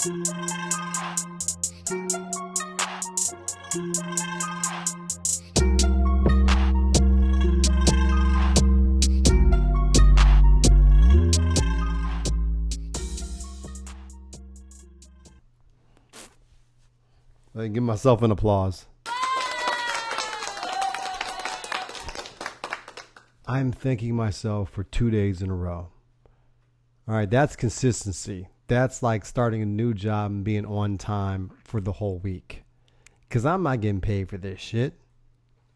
I give myself an applause. I'm thanking myself for 2 days in a row. All right, that's consistency. That's like starting a new job and being on time for the whole week. Because I'm not getting paid for this shit.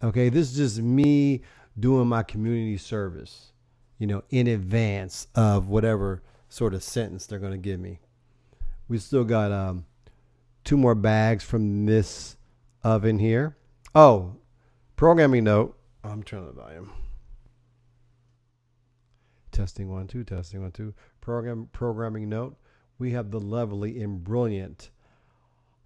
Okay, this is just me doing my community service, in advance of whatever sort of sentence they're going to give me. We still got 2 more bags from this oven here. Oh, programming note. I'm turning the volume. Testing 1 2, testing 1 2. Programming note. We have the lovely and brilliant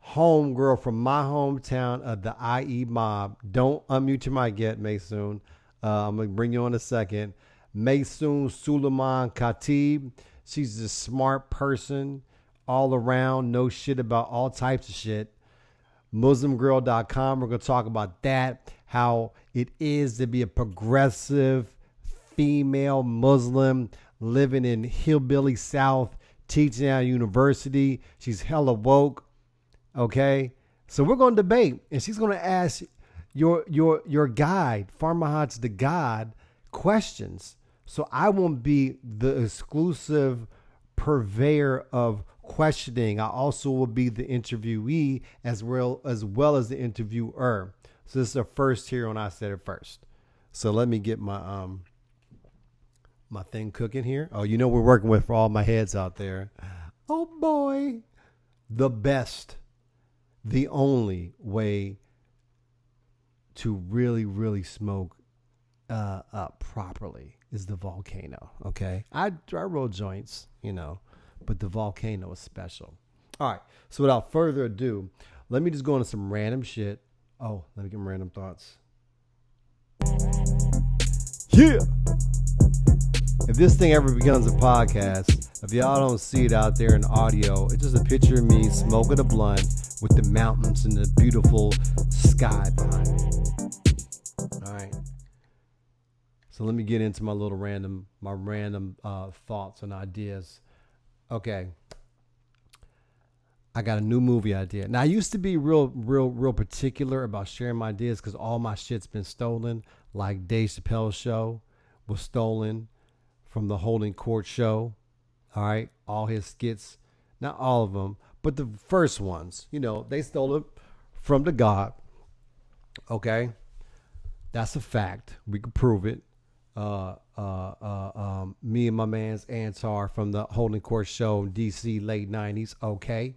homegirl from my hometown of the IE mob. Don't unmute your mic yet, Maysoon. I'm going to bring you on in a second. Maysoon Suleiman Khatib. She's a smart person all around. Knows shit about all types of shit. MuslimGirl.com. We're going to talk about that. How it is to be a progressive female Muslim living in hillbilly South, teaching at a university. She's hella woke. Okay, so we're going to debate, and she's going to ask your guide, Farmahad's the God, questions. So I won't be the exclusive purveyor of questioning. I also will be the interviewee as well as the interviewer. So this is the first here when I said it first. So let me get my my thing cooking here. Oh, we're working with for all my heads out there. Oh boy, the best. The only way to really, really smoke properly is the volcano. Okay, I roll joints, but the volcano is special. All right. So without further ado, let me just go into some random shit. Oh, let me get my random thoughts. Yeah. If this thing ever becomes a podcast, if y'all don't see it out there in audio, it's just a picture of me smoking a blunt with the mountains and the beautiful sky behind me. All right. So let me get into my random thoughts and ideas. Okay. I got a new movie idea. Now I used to be real particular about sharing my ideas because all my shit's been stolen. Like Dave Chappelle's show was stolen from the Holding Court show. All right. All his skits, not all of them, but the first ones, they stole it from the God. Okay. That's a fact. We can prove it. Me and my man's Antar from the Holding Court show in DC late 90s. Okay.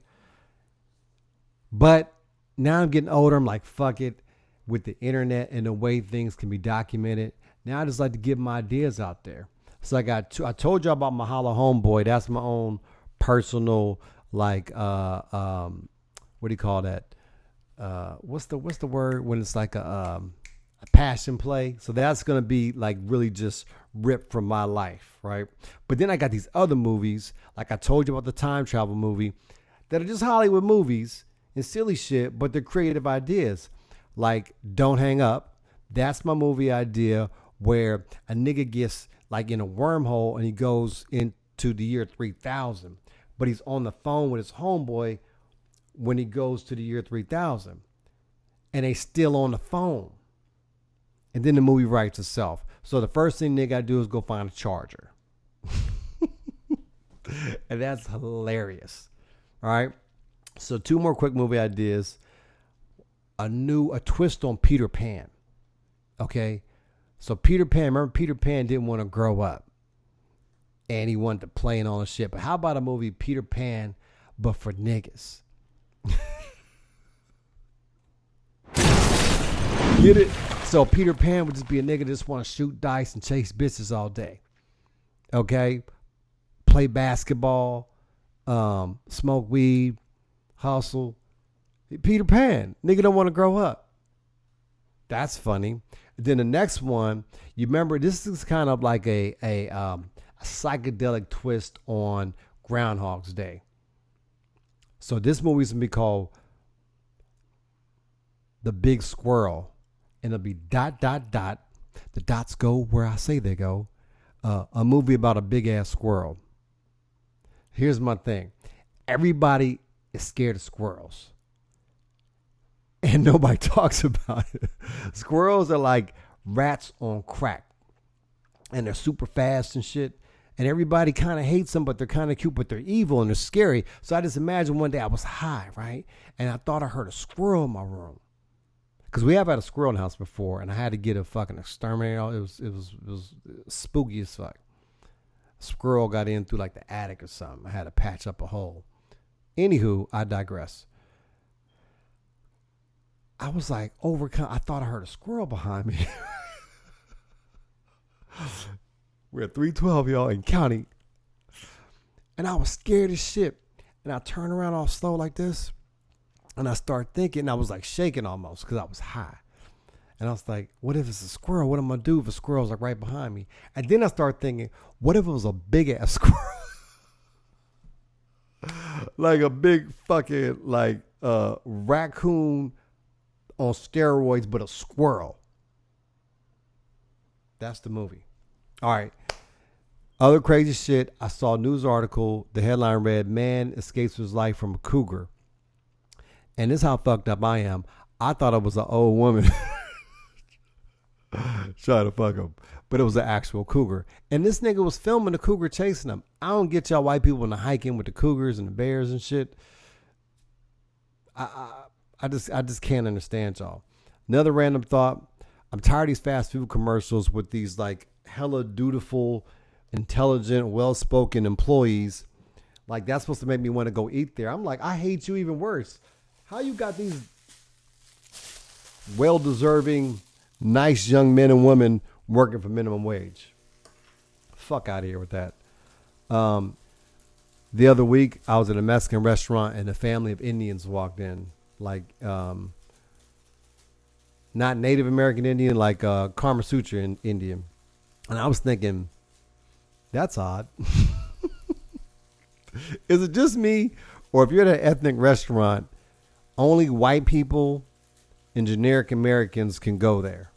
But now I'm getting older. I'm like, fuck it. With the internet and the way things can be documented. Now I just like to get my ideas out there. So I got I told you about Mahalo Homeboy. That's my own personal, like, what do you call that? What's the word when it's like a passion play? So that's going to be like really just ripped from my life, right? But then I got these other movies, like I told you about the time travel movie, that are just Hollywood movies and silly shit, but they're creative ideas. Like Don't Hang Up. That's my movie idea where a nigga gets like in a wormhole and he goes into the year 3000, but he's on the phone with his homeboy when he goes to the year 3000 and they still on the phone. And then the movie writes itself. So the first thing they got to do is go find a charger. And that's hilarious. All right. So 2 more quick movie ideas. A twist on Peter Pan. Okay. So Peter Pan, remember Peter Pan didn't want to grow up. And he wanted to play and all this shit. But how about a movie Peter Pan, but for niggas? Get it? So Peter Pan would just be a nigga that just want to shoot dice and chase bitches all day. Okay? Play basketball, smoke weed, hustle. Peter Pan, nigga don't want to grow up. That's funny. Then the next one, you remember, this is kind of like a psychedelic twist on Groundhog's Day. So this movie's gonna be called The Big Squirrel, and it'll be ... The dots go where I say they go. A movie about a big ass squirrel. Here's my thing: everybody is scared of squirrels, and nobody talks about it. Squirrels are like rats on crack, and they're super fast and shit. And everybody kind of hates them, but they're kind of cute, but they're evil and they're scary. So I just imagine one day I was high, right? And I thought I heard a squirrel in my room. Because we have had a squirrel in the house before, and I had to get a fucking exterminator. It was spooky as fuck. A squirrel got in through like the attic or something. I had to patch up a hole. Anywho, I digress. I was like overcome. I thought I heard a squirrel behind me. We're at 312, y'all, in county. And I was scared as shit. And I turned around all slow like this. And I started thinking, I was like shaking almost because I was high. And I was like, what if it's a squirrel? What am I going to do if a squirrel's like right behind me? And then I started thinking, what if it was a big ass squirrel? Like a big fucking like raccoon on steroids, but a squirrel. That's the movie. All right. Other crazy shit. I saw a news article. The headline read, "Man escapes his life from a cougar." And this is how fucked up I am. I thought it was an old woman trying to fuck him. But it was an actual cougar. And this nigga was filming the cougar chasing him. I don't get y'all white people into hiking with the cougars and the bears and shit. I just can't understand y'all. Another random thought. I'm tired of these fast food commercials with these like hella dutiful, intelligent, well-spoken employees. Like that's supposed to make me want to go eat there. I'm like, I hate you even worse. How you got these well-deserving, nice young men and women working for minimum wage? Fuck out of here with that. The other week, I was at a Mexican restaurant and a family of Indians walked in. Like, not Native American Indian, like Kama Sutra Indian. And I was thinking, that's odd. Is it just me? Or if you're at an ethnic restaurant, only white people and generic Americans can go there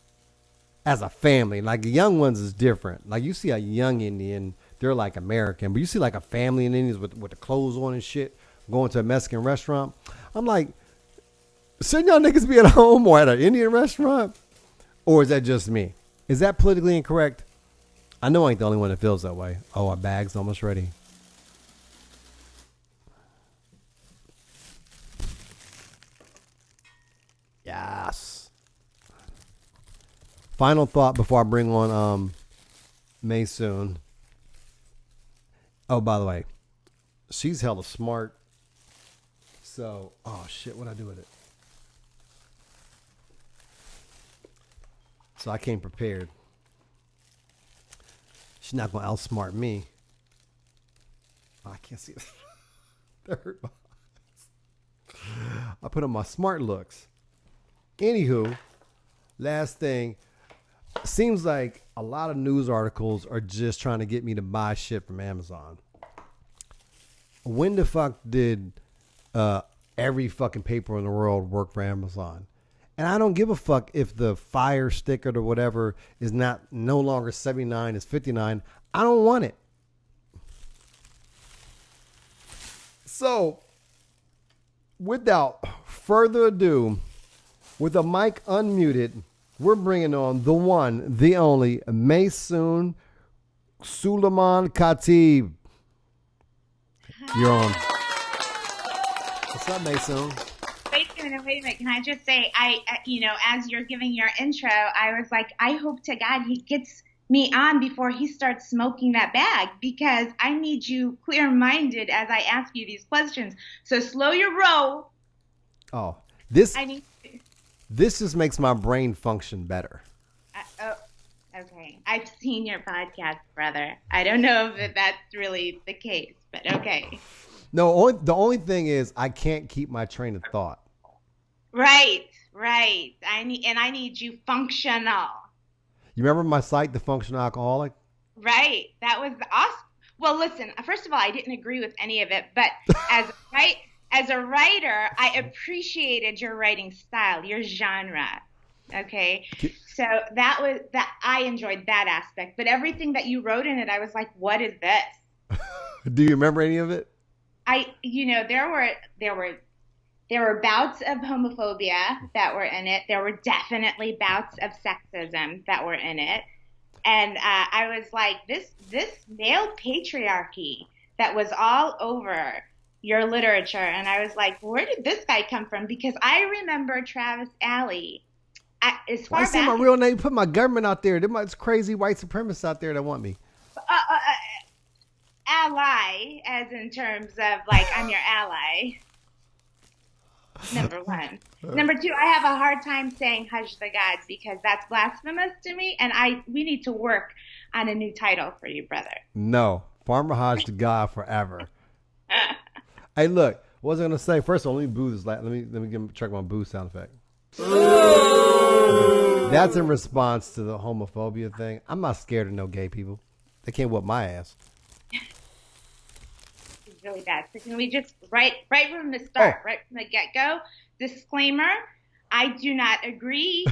as a family. Like the young ones is different. Like you see a young Indian, they're like American. But you see like a family in Indians with the clothes on and shit going to a Mexican restaurant. I'm like, shouldn't y'all niggas be at home or at an Indian restaurant? Or is that just me? Is that politically incorrect? I know I ain't the only one that feels that way. Oh, our bag's almost ready. Yes. Final thought before I bring on May soon. Oh, by the way, she's hella smart. So, oh shit, what'd I do with it? So I came prepared. She's not gonna outsmart me. Oh, I can't see it. That hurt my eyes. I put on my smart looks. Anywho, last thing. Seems like a lot of news articles are just trying to get me to buy shit from Amazon. When the fuck did every fucking paper in the world work for Amazon? And I don't give a fuck if the Fire sticker or whatever is no longer 79, it's 59. I don't want it. So, without further ado, with a mic unmuted, we're bringing on the one, the only, Maysoon Suleiman Khatib. You're on. What's up, Maysoon? Wait a minute. Can I just say, as you're giving your intro, I was like, I hope to God he gets me on before he starts smoking that bag, because I need you clear-minded as I ask you these questions. So slow your roll. Oh, this just makes my brain function better. Okay. I've seen your podcast, brother. I don't know if that's really the case, but okay. No, the only thing is I can't keep my train of thought. Right. I need you functional. You remember my site, The Functional Alcoholic? Right. That was awesome. Well, listen, first of all, I didn't agree with any of it, but as a writer, I appreciated your writing style, your genre. Okay. So that I enjoyed that aspect, but everything that you wrote in it, I was like, what is this? Do you remember any of it? There were bouts of homophobia that were in it. There were definitely bouts of sexism that were in it. And I was like, this male patriarchy that was all over your literature. And I was like, where did this guy come from? Because I remember Travis Alley as Why far say my back real name? Put my government out there. There's crazy white supremacists out there that want me. ally, as in terms of like, I'm your ally. Number one. Number two, I have a hard time saying hush the gods because that's blasphemous to me, and we need to work on a new title for you, brother. No, Farmer Hodge to God forever. Hey, look, what was I gonna say? First of all, let me boo this. Let me check my boo sound effect. That's in response to the homophobia thing. I'm not scared of no gay people. They can't whoop my ass. It's really bad. So can we just right from the start, right from the get-go, disclaimer: I do not agree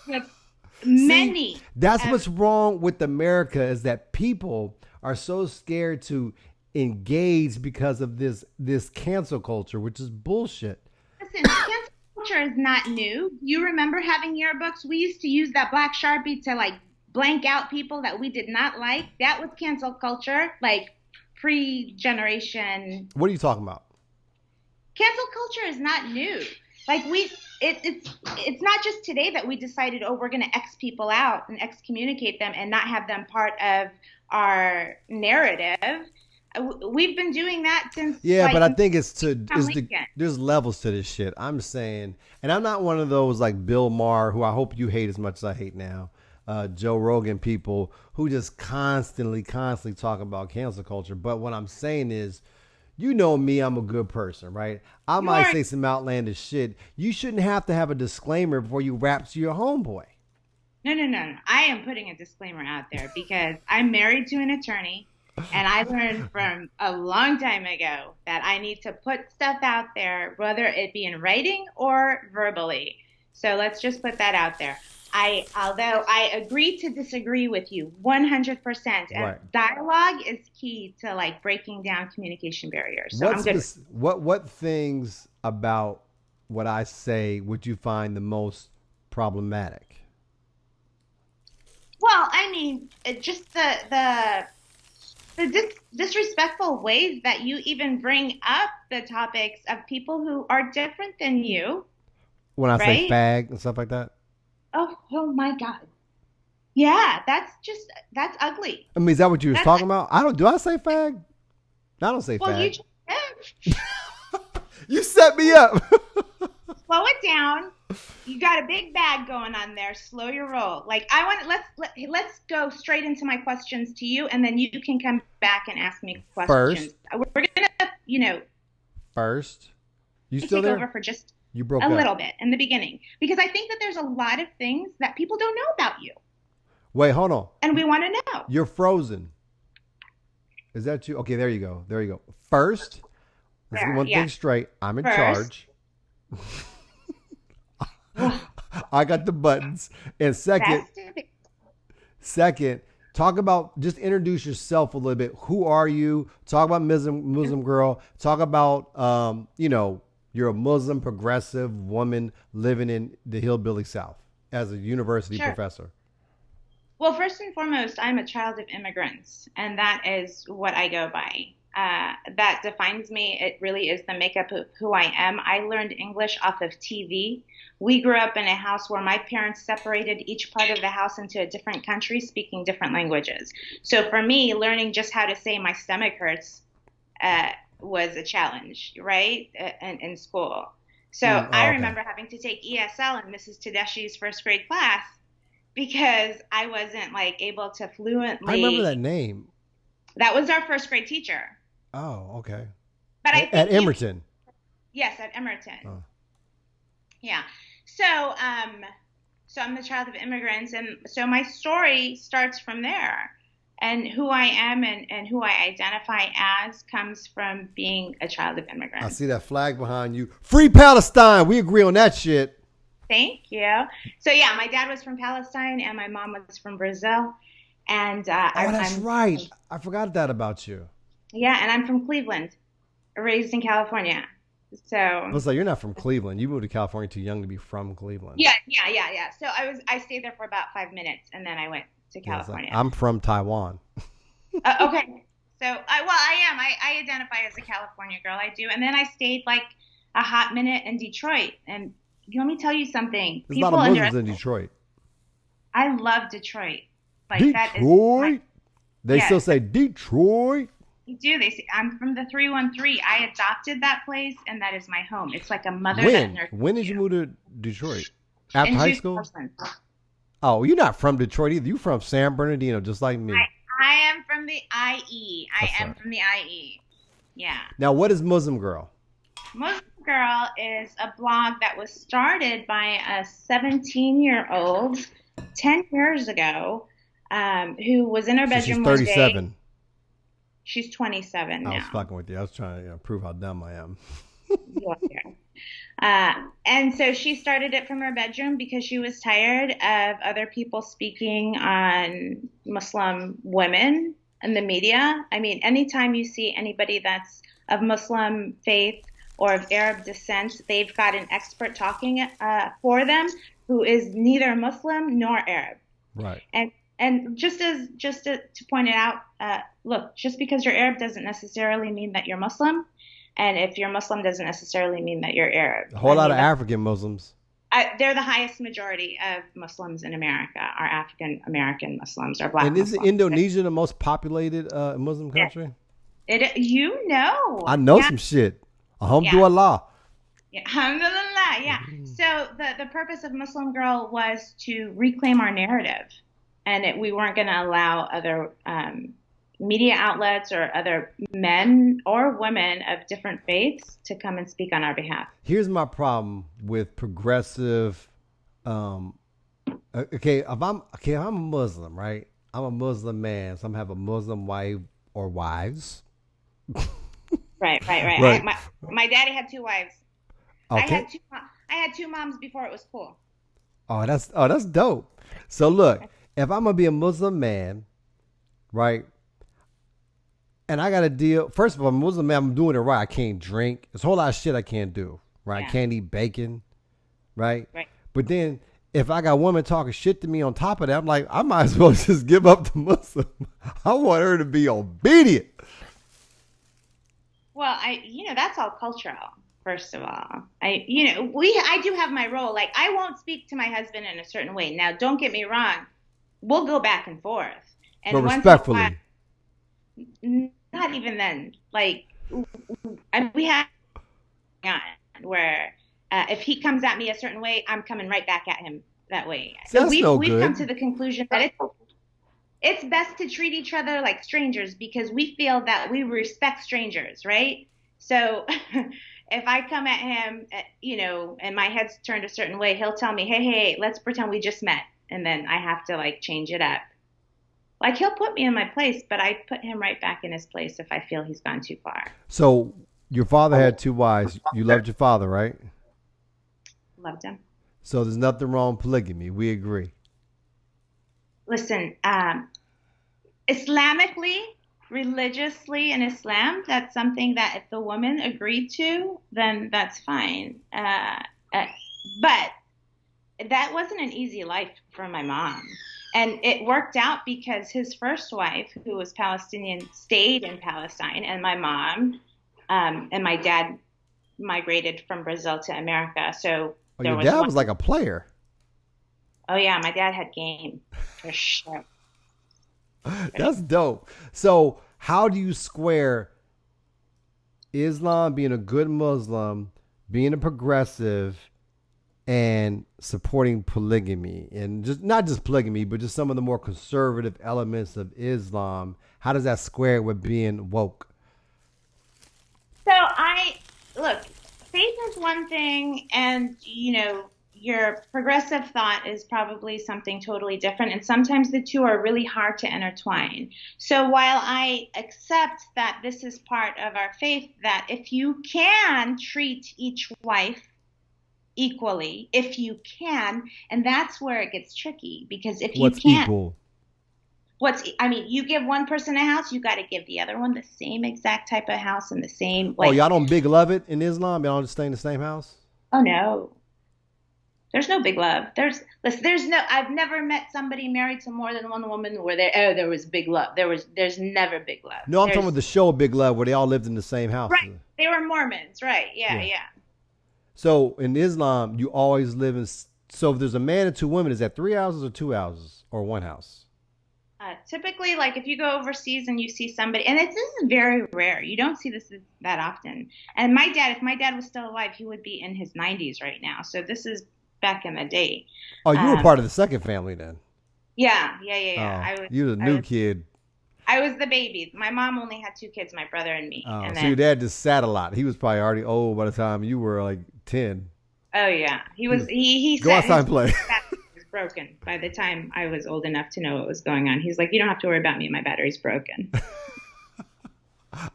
with many. See, that's what's wrong with America is that people are so scared to engage because of this cancel culture, which is bullshit. Listen, cancel culture is not new. You remember having yearbooks? We used to use that black Sharpie to like blank out people that we did not like. That was cancel culture, like pre-generation. What are you talking about? Cancel culture is not new. Like it's not just today that we decided, oh, we're going to X people out and excommunicate them and not have them part of our narrative. We've been doing that since. Yeah, like, but I think there's levels to this shit. I'm saying, and I'm not one of those like Bill Maher, who I hope you hate as much as I hate now, Joe Rogan people who just constantly talk about cancel culture. But what I'm saying is, you know me, I'm a good person, right? I might say some outlandish shit. You shouldn't have to have a disclaimer before you rap to your homeboy. No. I am putting a disclaimer out there because I'm married to an attorney. And I learned from a long time ago that I need to put stuff out there, whether it be in writing or verbally. So let's just put that out there. Although I agree to disagree with you 100%, and right. Dialogue is key to like breaking down communication barriers. So I'm good. What things about what I say would you find the most problematic? Well, I mean, just the disrespectful ways that you even bring up the topics of people who are different than you. When I say fag and stuff like that? Oh my God. Yeah, that's ugly. I mean, is that what you was talking about? Do I say fag? I don't say fag. Well, you just said. You set me up. Slow it down. You got a big bag going on there. Slow your roll. Like let's go straight into my questions to you, and then you can come back and ask me questions. We're gonna, First, you still there? Take over for just you broke a up. little bit in the beginning because I think that there's a lot of things that people don't know about you. Wait, hold on. And we want to know. You're frozen. Is that you? Okay, there you go. There you go. First, let's get one thing straight. I'm in charge. I got the buttons. And second, talk about, just introduce yourself a little bit. Who are you? Talk about Muslim girl. Talk about, you're a Muslim progressive woman living in the hillbilly South as a university professor. Well, first and foremost, I'm a child of immigrants, and that is what I go by. That defines me. It really is the makeup of who I am. I learned English off of TV. We grew up in a house where my parents separated each part of the house into a different country, speaking different languages. So for me, learning just how to say my stomach hurts was a challenge, right, in school. So I remember having to take ESL in Mrs. Tedeschi's first grade class because I wasn't like able to fluently. I remember that name. That was our first grade teacher. Oh, okay. But I think at Emerton. Yes, at Emerton. Oh. Yeah. So I'm the child of immigrants, and so my story starts from there. And who I am and who I identify as comes from being a child of I immigrants. see that flag behind you. Free Palestine. We agree on that shit. Thank you. So yeah, my dad was from Palestine and my mom was from Brazil, and Oh, that's I'm right. I forgot that about you. yeah, and I'm from Cleveland, raised in California. I So was like, you're not from Cleveland. You moved to California too young to be from Cleveland. yeah. So I stayed there for about 5 minutes and then I went to Yeah, it's like California. I'm from Taiwan. Okay. So I am. I identify as a California girl. I do. And then I stayed like a hot minute in Detroit. And let me tell you something. There's a lot People of Muslims in underestimate. Detroit. I love Detroit. Like that is my Detroit. They still yes. say Detroit. You do. They say I'm from the 313. I adopted that place, and that is my home. It's like a mother that When? nurtures When did you you. move to Detroit? After In high school? 2000, Oh, you're not from Detroit either. You from San Bernardino, just like me. I am from the IE. I That's am right. from the IE. Yeah. Now, what is Muslim Girl? Muslim Girl is a blog that was started by a 17-year-old 10 years ago who was in her So she's bedroom one day. 37. She's 27 I was now. fucking with you. I was trying to prove how dumb I am. You are there. And so she started it from her bedroom because she was tired of other people speaking on Muslim women in the media. I mean, anytime you see anybody that's of Muslim faith or of Arab descent, they've got an expert talking for them who is neither Muslim nor Arab. Right. And to point it out, look, just because you're Arab doesn't necessarily mean that you're Muslim. And if you're Muslim, doesn't necessarily mean that you're Arab. A whole lot of African Muslims. They're the highest majority of Muslims in America are African American Muslims or Black And is Muslims. Indonesia the most populated Muslim Yeah. country? You know. I know Yeah. some shit. Yeah. Alhamdulillah. Yeah. Alhamdulillah. Yeah. So the purpose of Muslim Girl was to reclaim our narrative, and we weren't going to allow other media outlets or other men or women of different faiths to come and speak on our behalf. Here's my problem with progressive. If I'm a Muslim, right? I'm a Muslim man, so I'm gonna have a Muslim wife or wives. Right. Right. My daddy had two wives. Okay. I had two moms before it was cool. That's dope. So look, if I'm gonna be a Muslim man, right? And I got to deal. First of all, I'm a Muslim man. I'm doing it right. I can't drink. There's a whole lot of shit I can't do. Right? Yeah. I can't eat bacon. Right? Right. But then if I got women talking shit to me on top of that, I'm like, I might as well just give up to Muslim. I want her to be obedient. Well, that's all cultural. First of all, I do have my role. Like, I won't speak to my husband in a certain way. Now, don't get me wrong. We'll go back and forth. And But once in a while, respectfully. not even then. Like, we have where if he comes at me a certain way, I'm coming right back at him that way. See, that's we've no we've good. come to the conclusion that it's best to treat each other like strangers because we feel that we respect strangers, right? So if I come at him, and my head's turned a certain way, he'll tell me, hey, let's pretend we just met. And then I have to like change it up. Like, he'll put me in my place, but I put him right back in his place if I feel he's gone too far. So your father had two wives. You loved your father, right? Loved him. So there's nothing wrong with polygamy. We agree. Listen, Islamically, religiously in Islam, that's something that if the woman agreed to, then that's fine. But that wasn't an easy life for my mom. And it worked out because his first wife, who was Palestinian, stayed in Palestine, and my mom and my dad migrated from Brazil to America. So your dad was like a player. Oh yeah, my dad had game for sure. That's dope. So how do you square Islam being a good Muslim, being a progressive, and supporting polygamy, and just not just polygamy, but just some of the more conservative elements of Islam? How does that square with being woke? So look, faith is one thing, and your progressive thought is probably something totally different, and sometimes the two are really hard to intertwine. So while I accept that this is part of our faith, that if you can treat each wife equally, if you can, and that's where it gets tricky, because if you What's can't, equal? I mean, you give one person a house, you got to give the other one the same exact type of house and the same, Oh, like, y'all don't big love it in Islam? Y'all don't stay in the same house? oh no. There's no big love. Listen, I've never met somebody married to more than one woman where there was big love. There's never big love. No, I'm talking about the show Big Love where they all lived in the same house. Right. They were Mormons, right? Yeah, Yeah. yeah. So in Islam, you always live in. So if there's a man and two women, is that 3 houses or 2 houses or one house? Typically, like if you go overseas and you see somebody, and this is very rare. You don't see this that often. And if my dad was still alive, he would be in his 90s right now. So this is back in the day. Oh, you were part of the second family then. Yeah. Oh, you were the new kid. I was the baby. My mom only had 2 kids, my brother and me. Oh, and so then, your dad just sat a lot. He was probably already old by the time you were like 10. oh yeah, he was. He Go said outside and play. battery was broken by the time I was old enough to know what was going on. He's like, you don't have to worry about me. My battery's broken.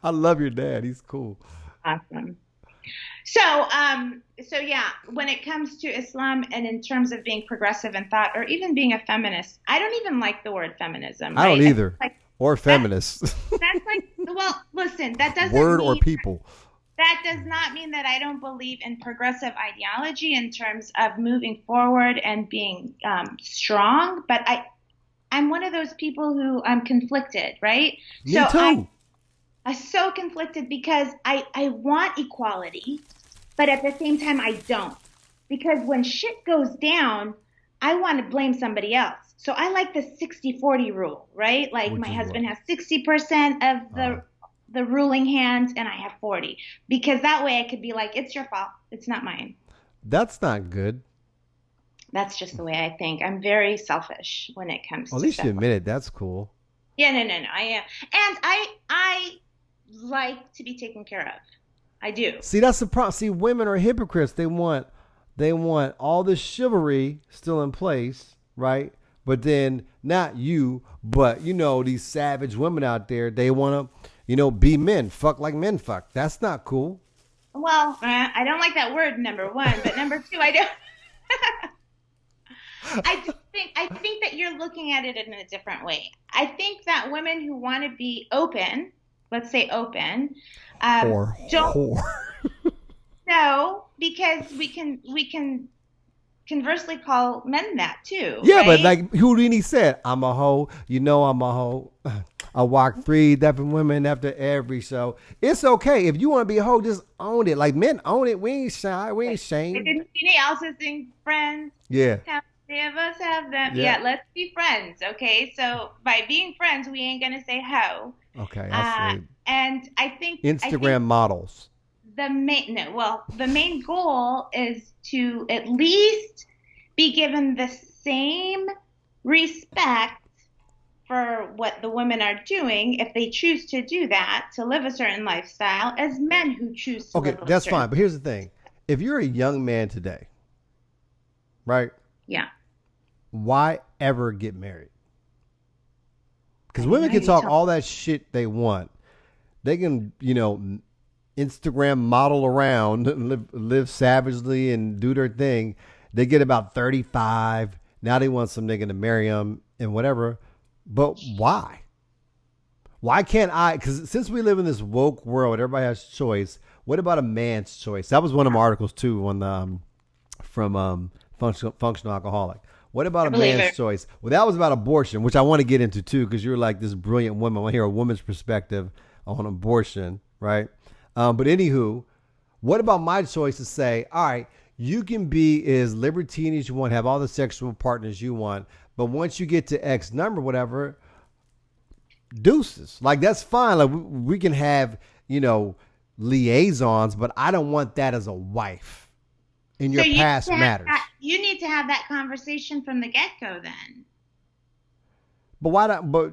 I love your dad. He's cool. Awesome. So yeah, when it comes to Islam and in terms of being progressive in thought or even being a feminist, I don't even like the word feminism. I right? don't either. Like, or feminist. that's like, well, listen, that doesn't Word mean, or people. that does not mean that I don't believe in progressive ideology in terms of moving forward and being strong. But I'm one of those people who I'm conflicted, right? Me too. I'm so conflicted because I want equality, but at the same time, I don't. Because when shit goes down, I want to blame somebody else. So I like the 60-40 rule, right? Like my husband has 60% of the ruling hand and I have 40. Because that way I could be like, it's your fault. It's not mine. That's not good. That's just the way I think. I'm very selfish when it comes to At least stuff. you admit it. That's cool. Yeah, no, I am. And I like to be taken care of. I do. See, that's the problem. See, women are hypocrites. They want all this chivalry still in place, right? But then not you, but these savage women out there, they want to, be men, fuck like men fuck. That's not cool. Well, I don't like that word, number one, but number two, I don't. I think that you're looking at it in a different way. I think that women who want to be open, let's say open, or don't. Whore. No, because we can conversely call men that too. Yeah, right? but like Houdini said, I'm a hoe. I'm a hoe. I walk 3 different women after every show. It's okay. If you want to be a hoe, just own it. Like men own it. We ain't shy. We ain't ashamed. Didn't you also sing Friends? Yeah. How many of us have them? Yeah, let's be friends. Okay, so by being friends, we ain't gonna say hoe. Okay, I see. And I think Instagram models. The main goal is to at least be given the same respect for what the women are doing if they choose to do that, to live a certain lifestyle, as men who choose to live a that's certain fine. But here's the thing. If you're a young man today, right? Yeah. Why ever get married? Because women can talk all that shit they want. They can, Instagram model around and live savagely and do their thing. They get about 35. Now they want some nigga to marry them and whatever. But why? Why can't I? Because since we live in this woke world, everybody has choice. What about a man's choice? That was one of my articles too on the from Functional Alcoholic. What about a man's choice? Well, that was about abortion, which I want to get into too, because you're like this brilliant woman. I want to hear a woman's perspective on abortion, right? But anywho, what about my choice to say, all right, you can be as libertine as you want, have all the sexual partners you want, but once you get to X number, whatever, deuces. Like, that's fine. Like, we can have, liaisons, but I don't want that as a wife. In your past matters. You need to have that conversation from the get-go then. But why not? But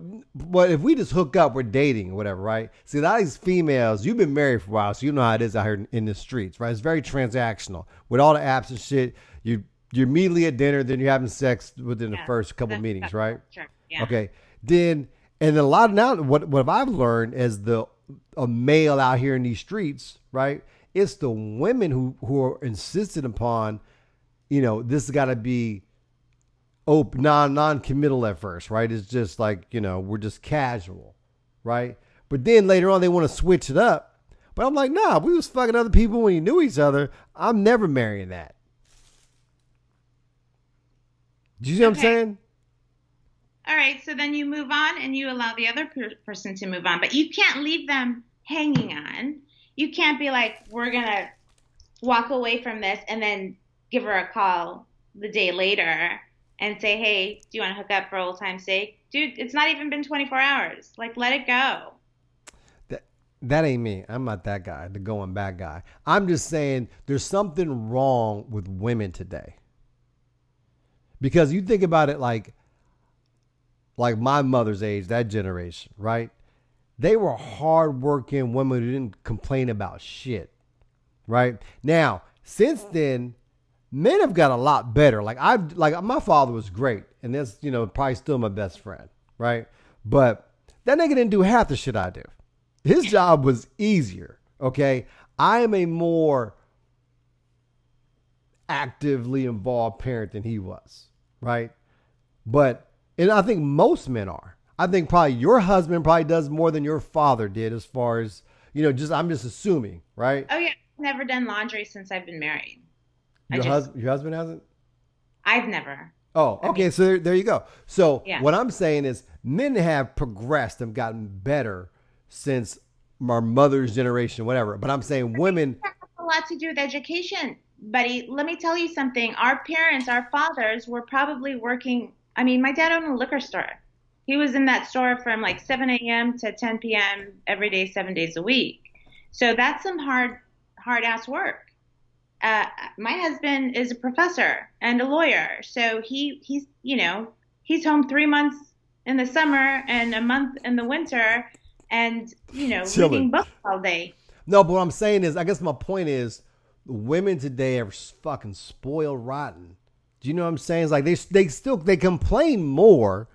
if we just hook up, we're dating or whatever, right? See, a lot of these females, you've been married for a while, so you know how it is out here in the streets, right? It's very transactional. With all the apps and shit, you You're immediately at dinner, then you're having sex within the Yeah. first couple meetings, That's right? sure. Yeah. Okay. Then and a lot of now what I've learned as the a male out here in these streets, right? It's the women who are insisted upon, this has got to be open, non-committal at first, right? It's just like, we're just casual, right? But then later on they want to switch it up. But I'm like, nah, we was fucking other people when you knew each other. I'm never marrying that. Do you see what I'm Okay. saying? All right. So then you move on and you allow the other person to move on, but you can't leave them hanging on. You can't be like, we're going to walk away from this and then give her a call the day later and say, hey, do you want to hook up for old time's sake? Dude, it's not even been 24 hours. Like, let it go. That ain't me. I'm not that guy, the going back guy. I'm just saying there's something wrong with women today. Because you think about it like my mother's age, that generation, right? They were hardworking women who didn't complain about shit, right? Now, since then, men have got a lot better. Like my father was great, and that's probably still my best friend, right? But that nigga didn't do half the shit I do. His job was easier. Okay, I am a more actively involved parent than he was, right? And I think most men are. I think probably your husband probably does more than your father did, as far as just I'm just assuming, right? Oh, yeah. I've never done laundry since I've been married. I Your just, husband, hasn't. I've never. Oh, I okay. mean, So there you go. So yeah. what I'm saying is, men have progressed and gotten better since our mother's generation, whatever. But I'm saying women. That has a lot to do with education, buddy. Let me tell you something. Our parents, our fathers were probably working. I mean, my dad owned a liquor store. He was in that store from like 7 a.m. to 10 p.m. every day, 7 days a week. So that's some hard ass work. My husband is a professor and a lawyer, so he's home 3 months in the summer and a month in the winter, and Chilling. reading books all day. No, but what I'm saying is, I guess my point is, women today are fucking spoiled rotten. Do you know what I'm saying? It's like they complain more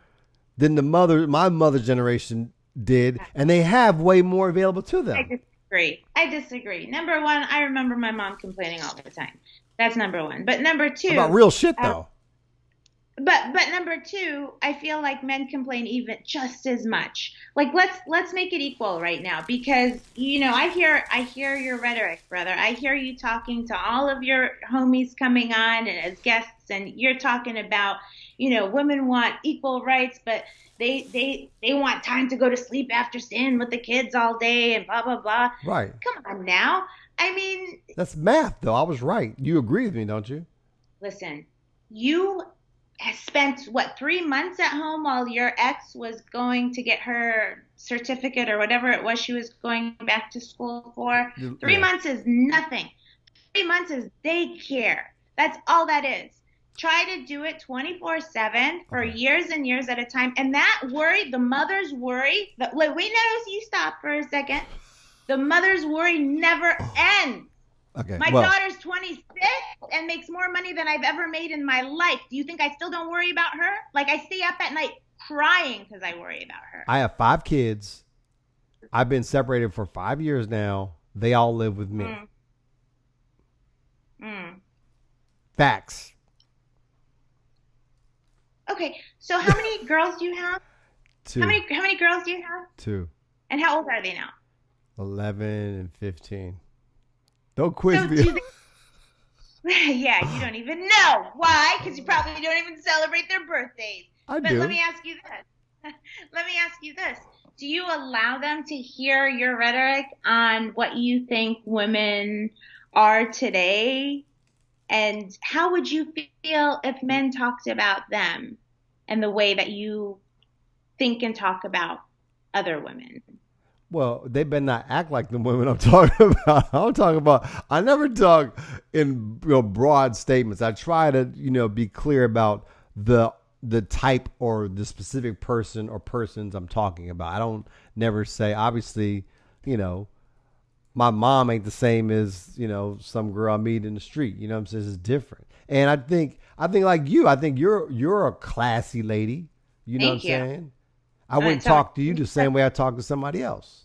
than my mother's generation did, and they have way more available to I them. disagree. I disagree. Number one, I remember my mom complaining all the time. That's number one. But number About two, real shit uh, though. but number two, I feel like men complain even just as much. Like let's make it equal right now, because I hear your rhetoric, brother. I hear you talking to all of your homies coming on and as guests, and you're talking about women want equal rights, but they want time to go to sleep after staying with the kids all day and blah blah blah. Right. Come on now. I mean, That's math though. I was right. You agree with me, don't you? listen, you spent what 3 months at home while your ex was going to get her certificate or whatever it was she was going back to school for. three Yeah. months is nothing. 3 months is daycare. That's all that is. Try to do it 24/7 for Okay. years and years at a time. And that worry, the mother's worry, wait, notice you stop for a second. The mother's worry never ends. Okay. My Well, daughter's 26 and makes more money than I've ever made in my life. Do you think I still don't worry about her? Like, I stay up at night crying because I worry about her. I have 5 kids. I've been separated for 5 years now. They all live with me. Mm, mm. Facts. Okay, so how many girls do you have? Two. How many girls do you have? Two. And how old are they now? 11 and 15. Don't quiz So me. do they, yeah, you don't even know. Why? Because you probably don't even celebrate their birthdays. I But do. let me ask you this. Let me ask you this. Do you allow them to hear your rhetoric on what you think women are today? And how would you feel if men talked about them and the way that you think and talk about other women? Well, they better not act like the women I'm talking about. I'm talking about. I never talk in broad statements. I try to be clear about the type or the specific person or persons I'm talking about. I don't never say. Obviously, my mom ain't the same as some girl I meet in the street. You know what I'm saying? It's different. And I think like you, I think you're a classy lady. You know what I'm Thank you. saying? I wouldn't So, talk to you the same way I talk to somebody else.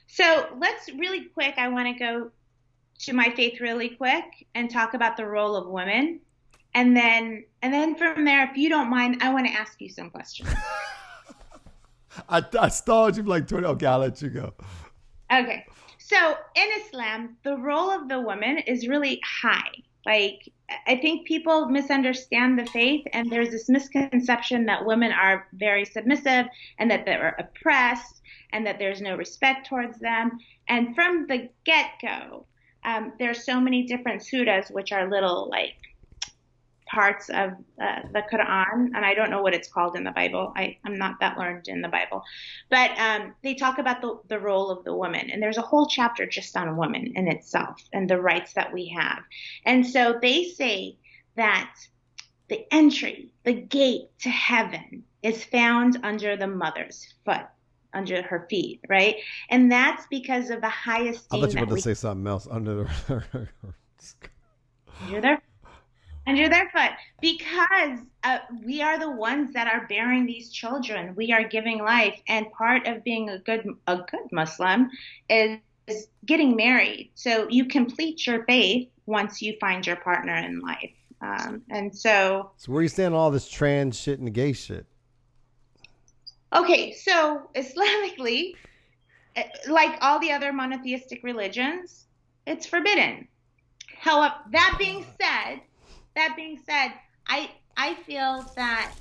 so let's really quick. I want to go to my faith really quick and talk about the role of women. And then from there, if you don't mind, I want to ask you some questions. I stalled you for like 20. Okay, I'll let you go. Okay. So in Islam, the role of the woman is really high. Like, I think people misunderstand the faith, and there's this misconception that women are very submissive and that they're oppressed and that there's no respect towards them. And from the get-go, there's so many different surahs, which are little like parts of the Quran, and I don't know what it's called in the Bible. I'm not that learned in the Bible, but they talk about the role of the woman, and there's a whole chapter just on women in itself and the rights that we have. And so they say that the entry, the gate to heaven, is found under the mother's foot, under her feet, right? And that's because of the high I esteem thought you were that about to we say something else under the. under their under their foot, because we are the ones that are bearing these children. We are giving life, and part of being a good Muslim is getting married. So you complete your faith once you find your partner in life. And so, So where you stand on all this trans shit and the gay shit? okay, so Islamically, like all the other monotheistic religions, it's forbidden. However, that being said, I feel that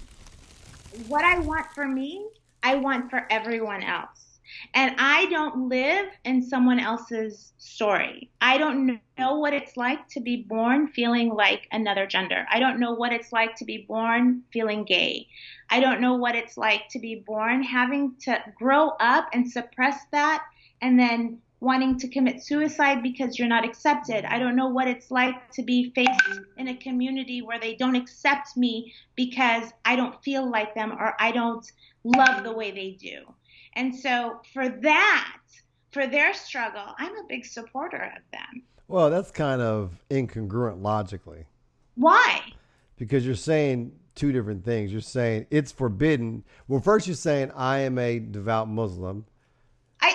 what I want for me, I want for everyone else. And I don't live in someone else's story. I don't know what it's like to be born feeling like another gender. I don't know what it's like to be born feeling gay. I don't know what it's like to be born having to grow up and suppress that, and then wanting to commit suicide because you're not accepted. I don't know what it's like to be faced in a community where they don't accept me because I don't feel like them or I don't love the way they do. And so for their struggle, I'm a big supporter of them. Well, that's kind of incongruent logically Why? because you're saying two different things. You're saying it's forbidden. Well, first you're saying I am a devout Muslim.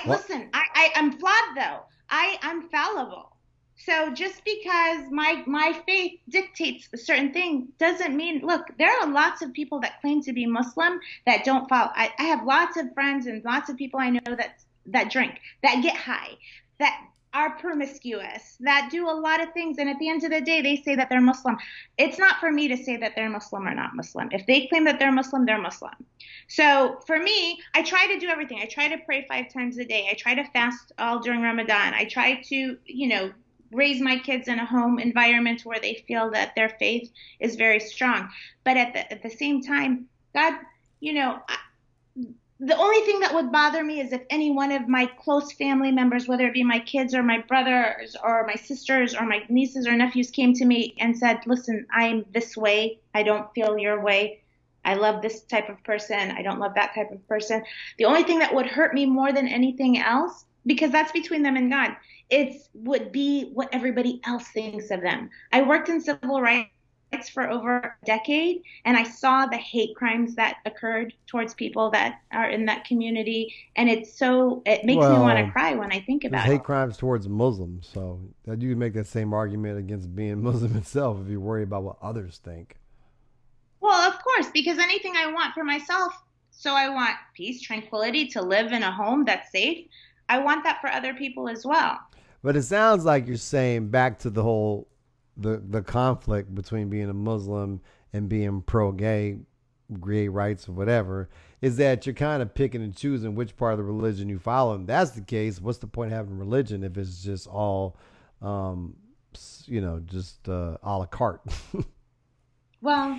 What? Listen, I'm flawed though. I'm fallible. So just because my faith dictates a certain thing doesn't mean, look, there are lots of people that claim to be Muslim that don't follow. I have lots of friends and lots of people I know that drink, that get high, that are promiscuous, that do a lot of things. And at the end of the day, they say that they're Muslim. It's not for me to say that they're Muslim or not Muslim. If they claim that they're Muslim, they're Muslim. So for me, I try to do everything. I try to pray 5 times a day. I try to fast all during Ramadan. I try to, raise my kids in a home environment where they feel that their faith is very strong. But at the same time, God, the only thing that would bother me is if any one of my close family members, whether it be my kids or my brothers or my sisters or my nieces or nephews, came to me and said, listen, I'm this way. I don't feel your way. I love this type of person. I don't love that type of person. The only thing that would hurt me more than anything else, because that's between them and God, would be what everybody else thinks of them. I worked in civil rights for over a decade, and I saw the hate crimes that occurred towards people that are in that community, and it makes me want to Well, cry when I think there's about it. hate crimes towards Muslims, so that you can make that same argument against being Muslim itself if you worry about what others think. Well, of course, because anything I want for myself, so I want peace, tranquility, to live in a home that's safe. I want that for other people as well. But it sounds like you're saying back to the whole the conflict between being a Muslim and being pro gay rights or whatever, is that you're kind of picking and choosing which part of the religion you follow. And that's the case, what's the point of having religion if it's just all just a la carte? Well,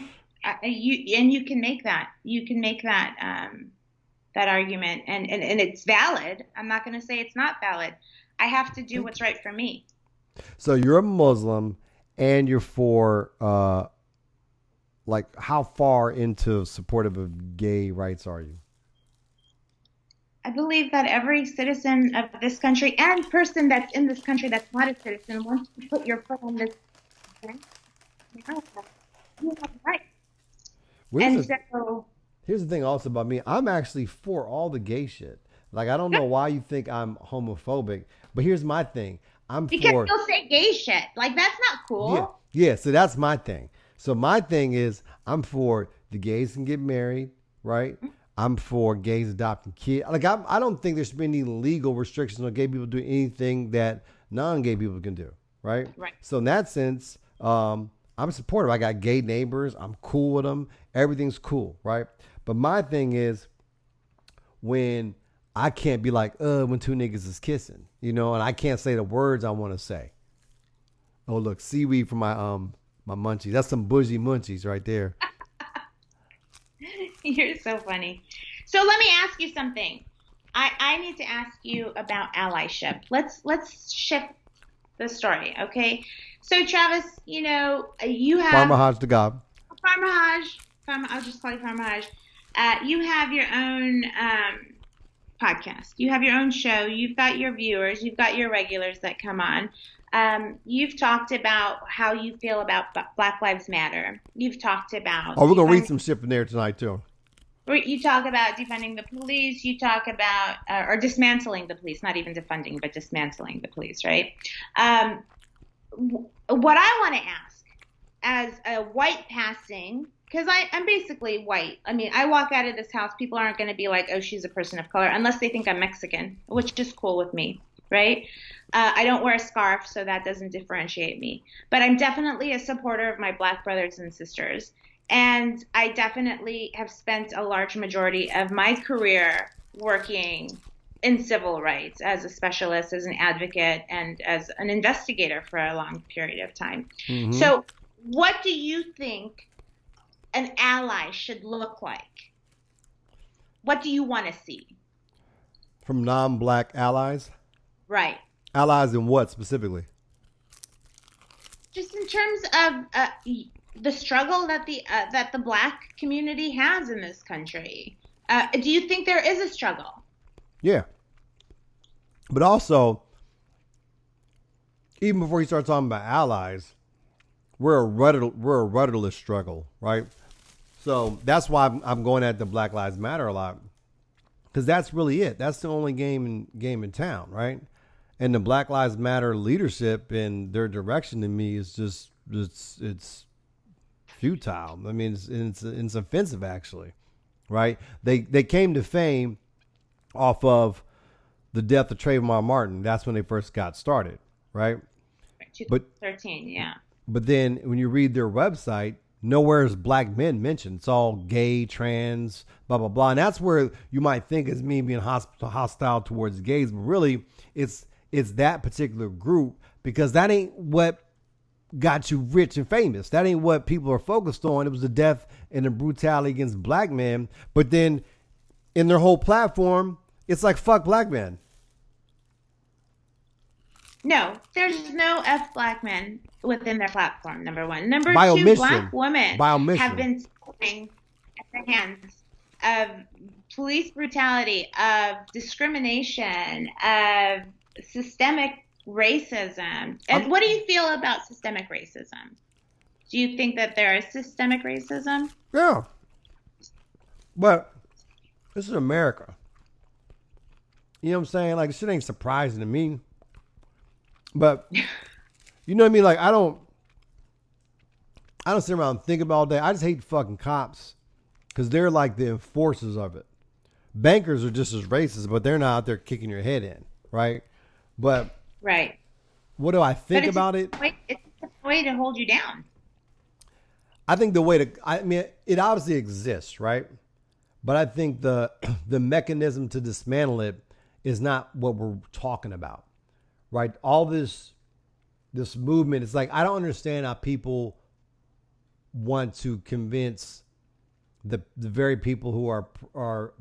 you can make that argument, and it's valid. I'm not going to say it's not valid. I have to do what's right for me. So you're a Muslim and you're for like how far into supportive of gay rights are you? I believe that every citizen of this country and person that's in this country that's not a citizen, once you put your foot on this country, America, you have rights. Well, And so, here's the thing also about me. I'm actually for all the gay shit. Like, I don't know why you think I'm homophobic, but here's my thing. I'm because for, you'll say gay shit. Like, that's not yeah, cool. yeah. So that's my thing. So my thing is, I'm for the gays can get married, right? I'm for gays adopting kids. Like, I don't think there should be any legal restrictions on gay people doing anything that non-gay people can do, right? Right. So in that sense, I'm supportive. I got gay neighbors. I'm cool with them. Everything's cool, right? But my thing is when I can't be like, when two niggas is kissing, and I can't say the words I want to say. Oh, look, seaweed for my munchies. That's some bougie munchies right there. You're so funny. So let me ask you something. I need to ask you about allyship. Let's shift the story, okay? So Travis, you Farmer have Hodge to God. Farmer Haj. I'll just call you Farmer Haj. You have your own podcast. You have your own show. You've got your viewers. You've got your regulars that come on. You've talked about how you feel about Black Lives Matter. You've talked about Oh, we're gonna read some shit from there tonight too. you talk about defunding the police. You talk about or dismantling the police, not even defunding, but dismantling the police, right? What I want to ask, as a white passing, because I'm basically white. I mean, I walk out of this house, people aren't going to be like, oh, she's a person of color, unless they think I'm Mexican, which is cool with me, right? I don't wear a scarf, so that doesn't differentiate me. But I'm definitely a supporter of my Black brothers and sisters. And I definitely have spent a large majority of my career working in civil rights as a specialist, as an advocate, and as an investigator for a long period of time. Mm-hmm. So what do you think an ally should look like? What do you want to see? From non-black allies? Right. Allies in what specifically? Just in terms of the struggle that the Black community has in this country. Do you think there is a struggle? Yeah. But also, even before you start talking about allies, we're a rudderless struggle, right? So that's why I'm going at the Black Lives Matter a lot, because that's really it. That's the only game in town, right? And the Black Lives Matter leadership and their direction to me is just it's futile. I mean, it's offensive actually, right? They came to fame off of the death of Trayvon Martin. That's when they first got started, right? 2013, yeah. But then when you read their website, nowhere is black men mentioned. It's all gay, trans, blah, blah, blah. And that's where you might think is me being hostile towards gays. But really, it's that particular group, because that ain't what got you rich and famous. That ain't what people are focused on. It was the death and the brutality against black men. But then in their whole platform, it's like, fuck black men. No, there's no F black men within their platform, number one. Number By two, omission. Black women By omission. have been suffering at the hands of police brutality, of discrimination, of systemic racism. And what do you feel about systemic racism? Do you think that there is systemic racism? Yeah. But this is America. You know what I'm saying? Like, shit ain't surprising to me. But you know what I mean? Like, I don't sit around and think about all day. I just hate fucking cops because they're like the enforcers of it. Bankers are just as racist, but they're not out there kicking your head in, right? But right. What do I think about it? It's a way to hold you down. I think it obviously exists, right? But I think the mechanism to dismantle it is not what we're talking about. Right, all this movement. It's like, I don't understand how people want to convince the very people who are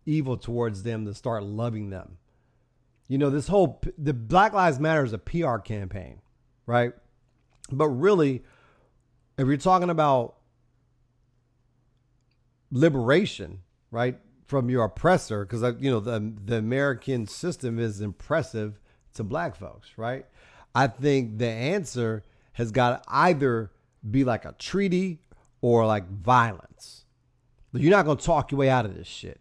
evil towards them to start loving them. You know, the Black Lives Matter is a PR campaign, right? But really, if you're talking about liberation, right, from your oppressor, because the American system is impressive to black folks, right? I think the answer has got to either be like a treaty or like violence. But you're not gonna talk your way out of this shit.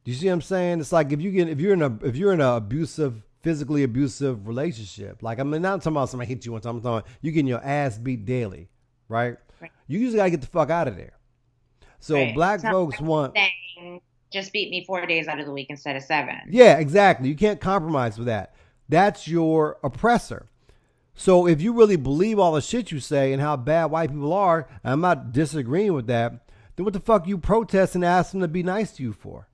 Do you see what I'm saying? It's like if you're in a abusive, physically abusive relationship. Like I'm not talking about somebody hit you one time. I'm talking about you getting your ass beat daily, right? You just gotta get the fuck out of there. So black folks want saying, just beat me 4 days out of the week instead of 7. Yeah, exactly. You can't compromise with that. That's your oppressor. So if you really believe all the shit you say and how bad white people are, and I'm not disagreeing with that, then what the fuck you protest and ask them to be nice to you for?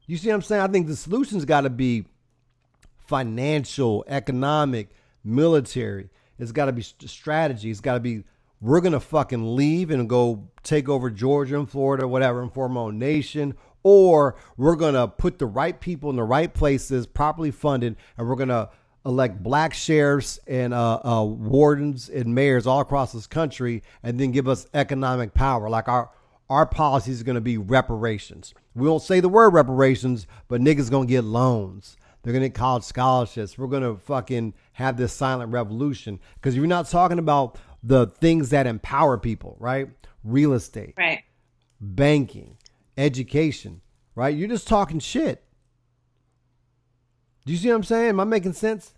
You see what I'm saying? I think the solution's got to be financial, economic, military. It's got to be strategy. It's got to be, we're going to fucking leave and go take over Georgia and Florida, whatever, and form our own nation. Or we're going to put the right people in the right places, properly funded, and we're going to elect black sheriffs and wardens and mayors all across this country, and then give us economic power. Like our policy is going to be reparations. We won't say the word reparations, but niggas going to get loans. They're going to get college scholarships. We're going to fucking have this silent revolution. Because you're not talking about the things that empower people, right? Real estate, right? Banking, education, right? You're just talking shit. Do you see what I'm saying? Am I making sense?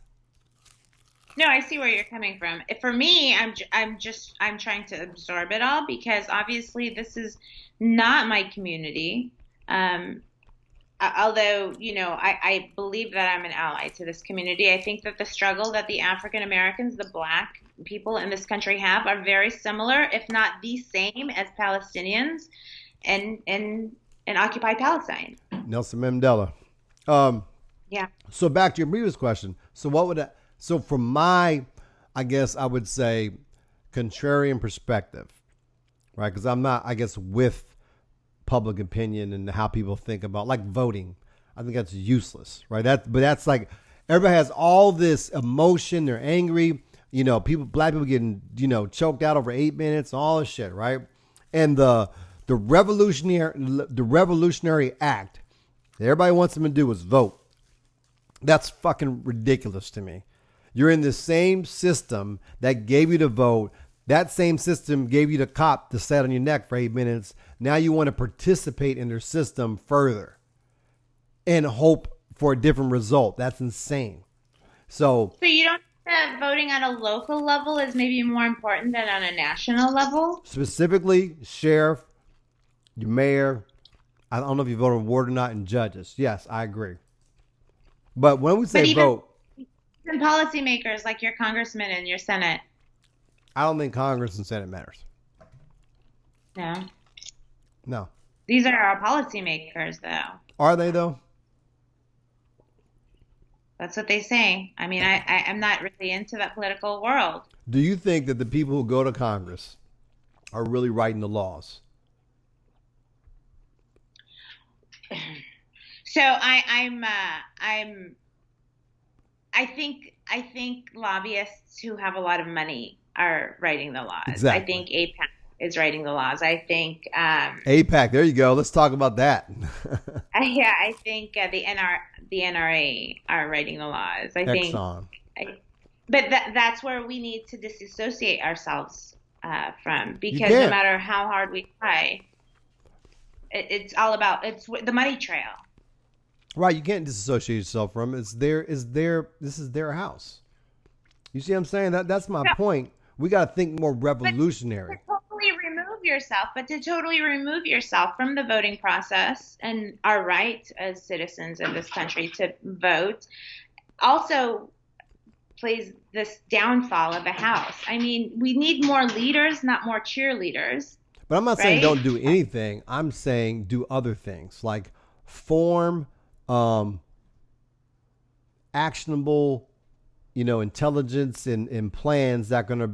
No, I see where you're coming from. For me, I'm trying to absorb it all because obviously this is not my community. Although, I believe that I'm an ally to this community. I think that the struggle that the African Americans, the black people in this country have are very similar, if not the same as Palestinians in occupied Palestine. Nelson Mandela. Yeah. So back to your previous question. So from my, I guess I would say, contrarian perspective, right? Because I'm not, I guess, with public opinion and how people think about like voting. I think that's useless, right? But that's like everybody has all this emotion. They're angry. Black people getting, choked out over 8 minutes, all this shit, right? And the revolutionary act that everybody wants them to do is vote. That's fucking ridiculous to me. You're in the same system that gave you the vote. That same system gave you the cop to sit on your neck for 8 minutes. Now you want to participate in their system further and hope for a different result. That's insane. So you don't think that voting at a local level is maybe more important than on a national level? Specifically, sheriff, your mayor, I don't know if you voted ward or not, and judges. Yes, I agree. But when we say vote, even policymakers like your congressman and your Senate. I don't think Congress and Senate matters. No. These are our policymakers, though. Are they, though? That's what they say. I mean, I'm not really into that political world. Do you think that the people who go to Congress are really writing the laws? So I think lobbyists who have a lot of money are writing the laws. Exactly. I think AIPAC is writing the laws. I think AIPAC. There you go. Let's talk about that. Yeah, I think the NRA are writing the laws. I Exxon. think, but that's where we need to disassociate ourselves from, because no matter how hard we try, it's the money trail. Right, you can't disassociate yourself from it. This is their house. You see what I'm saying? That's my point. We got to think more revolutionary. But to totally remove yourself from the voting process and our right as citizens of this country to vote also plays this downfall of the house. I mean, we need more leaders, not more cheerleaders. But I'm not saying don't do anything. I'm saying do other things like form actionable, intelligence and plans that are going to,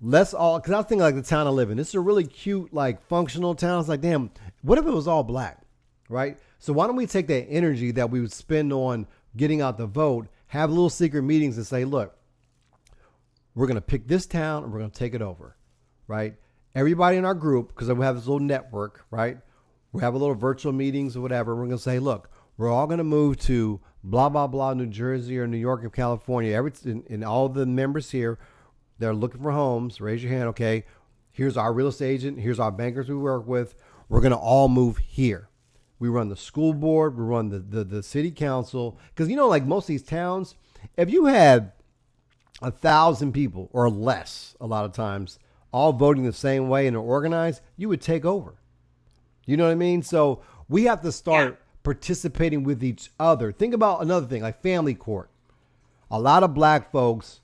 because I was thinking like the town I live in. This is a really cute, like functional town. It's like, damn, what if it was all black, right? So why don't we take that energy that we would spend on getting out the vote, have little secret meetings and say, look, we're going to pick this town and we're going to take it over, right? Everybody in our group, because we have this little network, right? We have a little virtual meetings or whatever. We're going to say, look, we're all going to move to blah, blah, blah, New Jersey or New York or California. And all the members here, They're looking for homes. Raise your hand. Okay, here's our real estate agent. Here's our bankers we work with. We're gonna all move here. We run the school board. We run the city council. Because like most of these towns, if you had 1,000 people or less, a lot of times, all voting the same way and are organized, you would take over. You know what I mean? So we have to start participating with each other. Think about another thing, like family court. A lot of black folks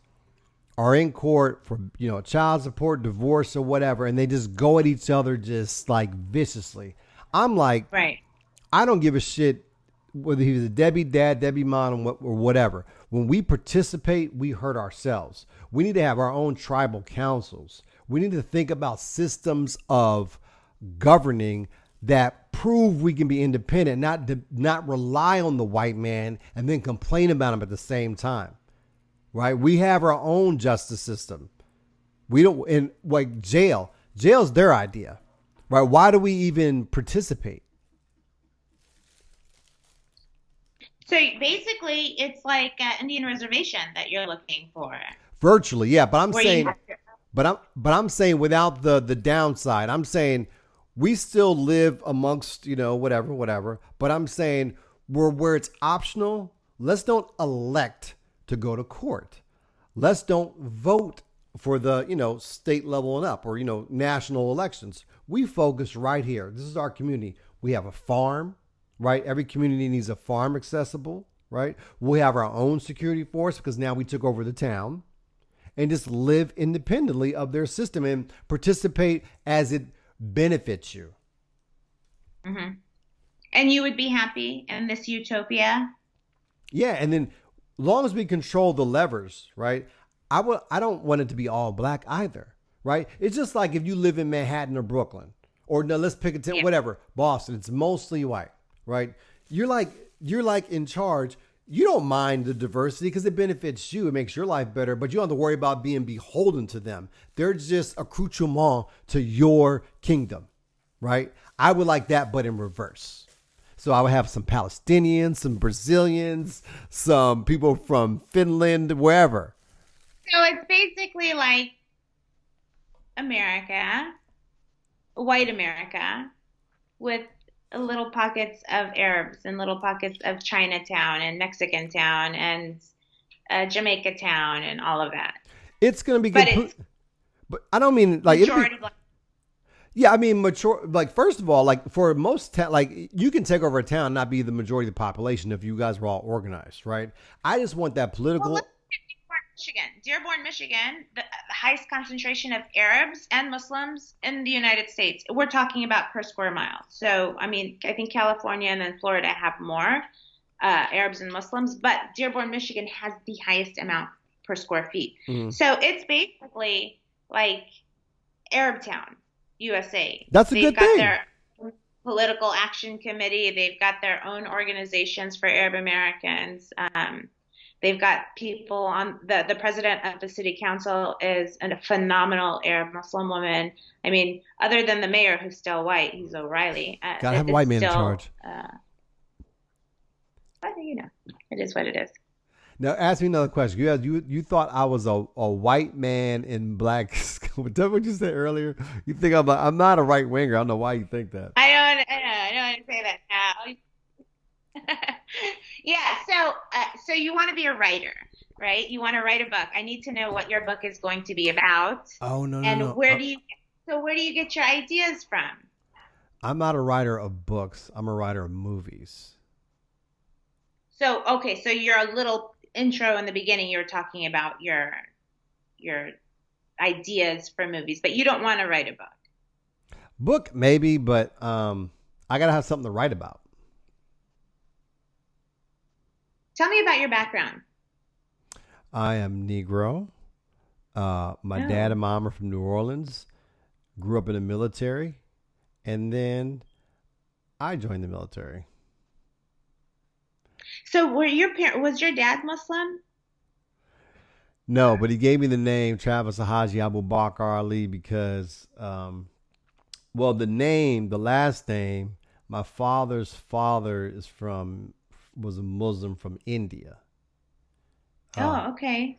are in court for, child support, divorce, or whatever, and they just go at each other just like viciously. I'm like, right. I don't give a shit whether he was a Debbie dad, Debbie mom, or whatever. When we participate, we hurt ourselves. We need to have our own tribal councils. We need to think about systems of governing that prove we can be independent, not rely on the white man and then complain about him at the same time. Right? We have our own justice system. We don't, and like jail's their idea. Right? Why do we even participate? So basically, it's like an Indian reservation that you're looking for. Virtually, yeah. But I'm saying, I'm saying without the downside. I'm saying we still live amongst whatever. But I'm saying where it's optional. Let's don't elect to go to court. Let's don't vote for the state level and up or national elections. We focus right here. This is our community. We have a farm. Right? Every community needs a farm accessible, right? We have our own security force because now we took over the town and just live independently of their system and participate as it benefits you. Mm-hmm. And you would be happy in this utopia? Yeah. And then as long as we control the levers, right? I don't want it to be all black either, right? It's just like if you live in Manhattan or Brooklyn or no, let's pick a town, whatever, Boston, it's mostly white. Right. You're like in charge. You don't mind the diversity because it benefits you. It makes your life better, but you don't have to worry about being beholden to them. They're just accoutrement to your kingdom. Right. I would like that, but in reverse. So I would have some Palestinians, some Brazilians, some people from Finland, wherever. So it's basically like America, white America, with little pockets of Arabs and little pockets of Chinatown and Mexican town and Jamaica town and all of that. It's going to be good. But I don't mean like majority black. Yeah, I mean mature. Like first of all, like for most like you can take over a town and not be the majority of the population if you guys were all organized, right? I just want that political. Well, Dearborn, Michigan, the highest concentration of Arabs and Muslims in the United States. We're talking about per square mile. So, I mean, I think California and then Florida have more Arabs and Muslims, but Dearborn, Michigan has the highest amount per square feet. Mm-hmm. So it's basically like Arab Town, USA. That's a good thing. They've got their political action committee. They've got their own organizations for Arab Americans. They've got people on the president of the city council is a phenomenal Arab Muslim woman. I mean, other than the mayor who's still white, he's O'Reilly. Gotta have a white man in charge. But it is what it is. Now, ask me another question. You thought I was a white man in black. That's what you said earlier. You think I'm not a right winger. I don't know why you think that. I don't want to say that now. Yeah, so you want to be a writer, right? You want to write a book. I need to know what your book is going to be about. Oh no, and no. where do you get your ideas from? I'm not a writer of books. I'm a writer of movies. So okay, so you're a little intro in the beginning. You're talking about your ideas for movies, but you don't want to write a book. Book maybe, but I gotta have something to write about. Tell me about your background. I am Negro. My dad and mom are from New Orleans. Grew up in the military. And then I joined the military. So was your dad Muslim? No, but he gave me the name Travis Alhaji Abu Bakr Ali because, the last name, my father's father was a Muslim from India. Oh, okay.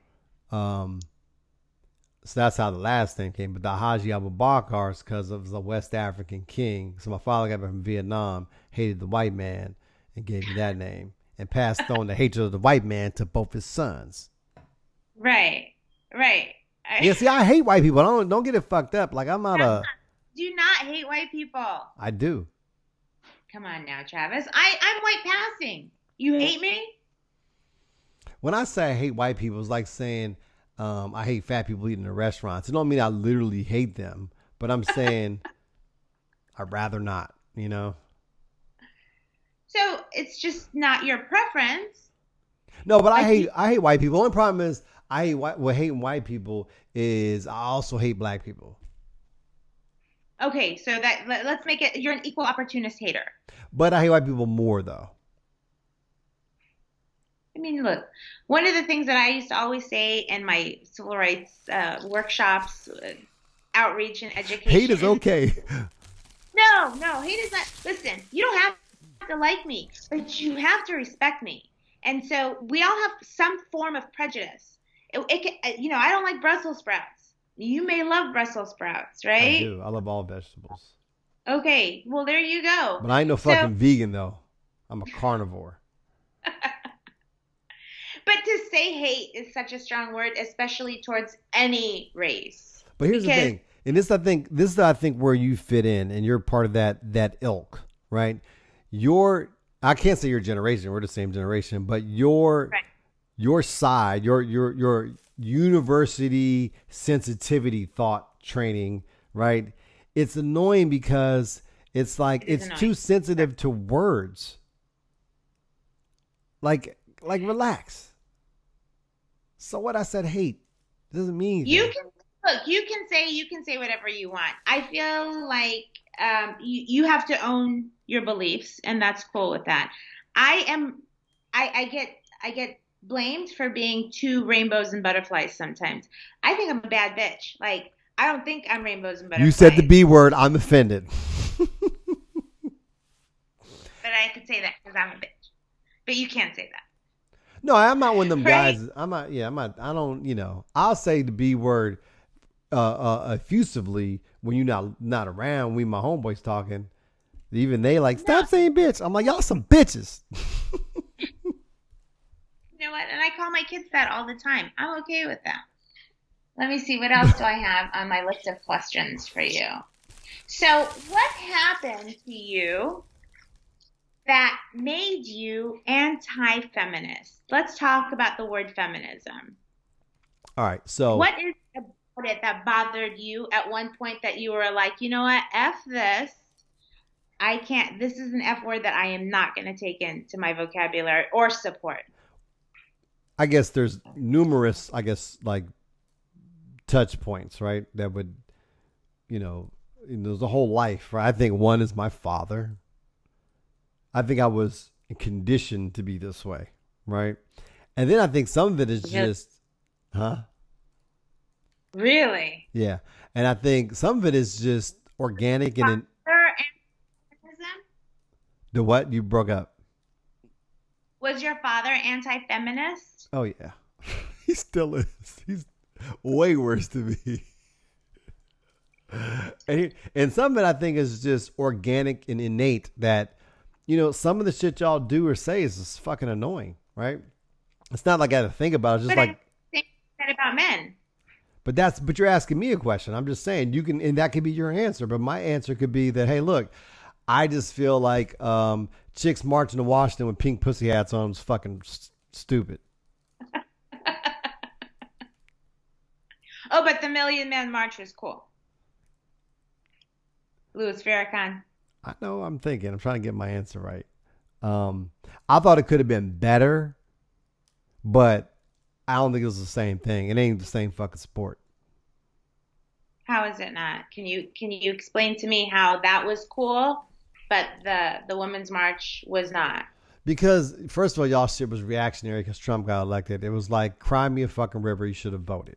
So that's how the last name came. But the Haji Abu Bakr is because of the West African king. So my father got back from Vietnam, hated the white man, and gave me that name, and passed on the hatred of the white man to both his sons. Right. Right. Yeah, see, I hate white people. Don't get it fucked up. Like I'm not a. Do not hate white people. I do. Come on now, Travis. I'm white passing. You hate me? When I say I hate white people, it's like saying I hate fat people eating in restaurants. It don't mean I literally hate them, but I'm saying I'd rather not, you know? So it's just not your preference. No, but I hate white people. The only problem is hating white people is I also hate black people. Okay, so let's make it, you're an equal opportunist hater. But I hate white people more though. I mean, look, one of the things that I used to always say in my civil rights workshops, outreach and education. Hate is okay. No, hate is not. Listen, you don't have to like me, but you have to respect me. And so we all have some form of prejudice. I don't like Brussels sprouts. You may love Brussels sprouts, right? I do. I love all vegetables. Okay, well, there you go. But I ain't no fucking vegan, though. I'm a carnivore. But to say hate is such a strong word, especially towards any race. But here's the thing. And this is I think where you fit in, and you're part of that ilk, right? I can't say your generation, we're the same generation, but your side, your university sensitivity thought training, right? It's annoying because it's like it's too sensitive to words. Like relax. So what? I said hate doesn't mean anything. You can say whatever you want. I feel like you have to own your beliefs, and that's cool with that. I get blamed for being too rainbows and butterflies sometimes. I think I'm a bad bitch. Like, I don't think I'm rainbows and butterflies. You said the B word. I'm offended. But I could say that because I'm a bitch. But you can't say that. No, I'm not one of them guys. I'm not. I don't. I'll say the B word effusively when you're not around. When my homeboys talking, even they like stop saying bitch. I'm like, y'all some bitches. You know what? And I call my kids that all the time. I'm okay with that. Let me see. What else do I have on my list of questions for you? So what happened to you that made you anti-feminist? Let's talk about the word feminism. All right. So what is about it that bothered you at one point that you were like, you know what? F this. I can't. This is an F word that I am not going to take into my vocabulary or support. I guess there's numerous, like touch points, right? That would, there's a whole life, right? I think one is my father. I think I was conditioned to be this way, right? And then I think some of it is just, Really? Yeah. And I think some of it is just organic and the what? You broke up. Was your father anti-feminist? Oh, yeah. He still is. He's way worse to me. And some of it I think is just organic and innate that, some of the shit y'all do or say is just fucking annoying, right? It's not like I had to think about it. It's just like that about men. But you're asking me a question. I'm just saying and that could be your answer. But my answer could be that, hey, look, I just feel like chicks marching to Washington with pink pussy hats on is fucking stupid. Oh, but the Million Man March was cool. Louis Farrakhan. I know. I'm thinking. I'm trying to get my answer right. I thought it could have been better, but I don't think it was the same thing. It ain't the same fucking sport. How is it not? Can you explain to me how that was cool, but the Women's March was not? Because first of all, y'all shit was reactionary because Trump got elected. It was like, cry me a fucking river. You should have voted.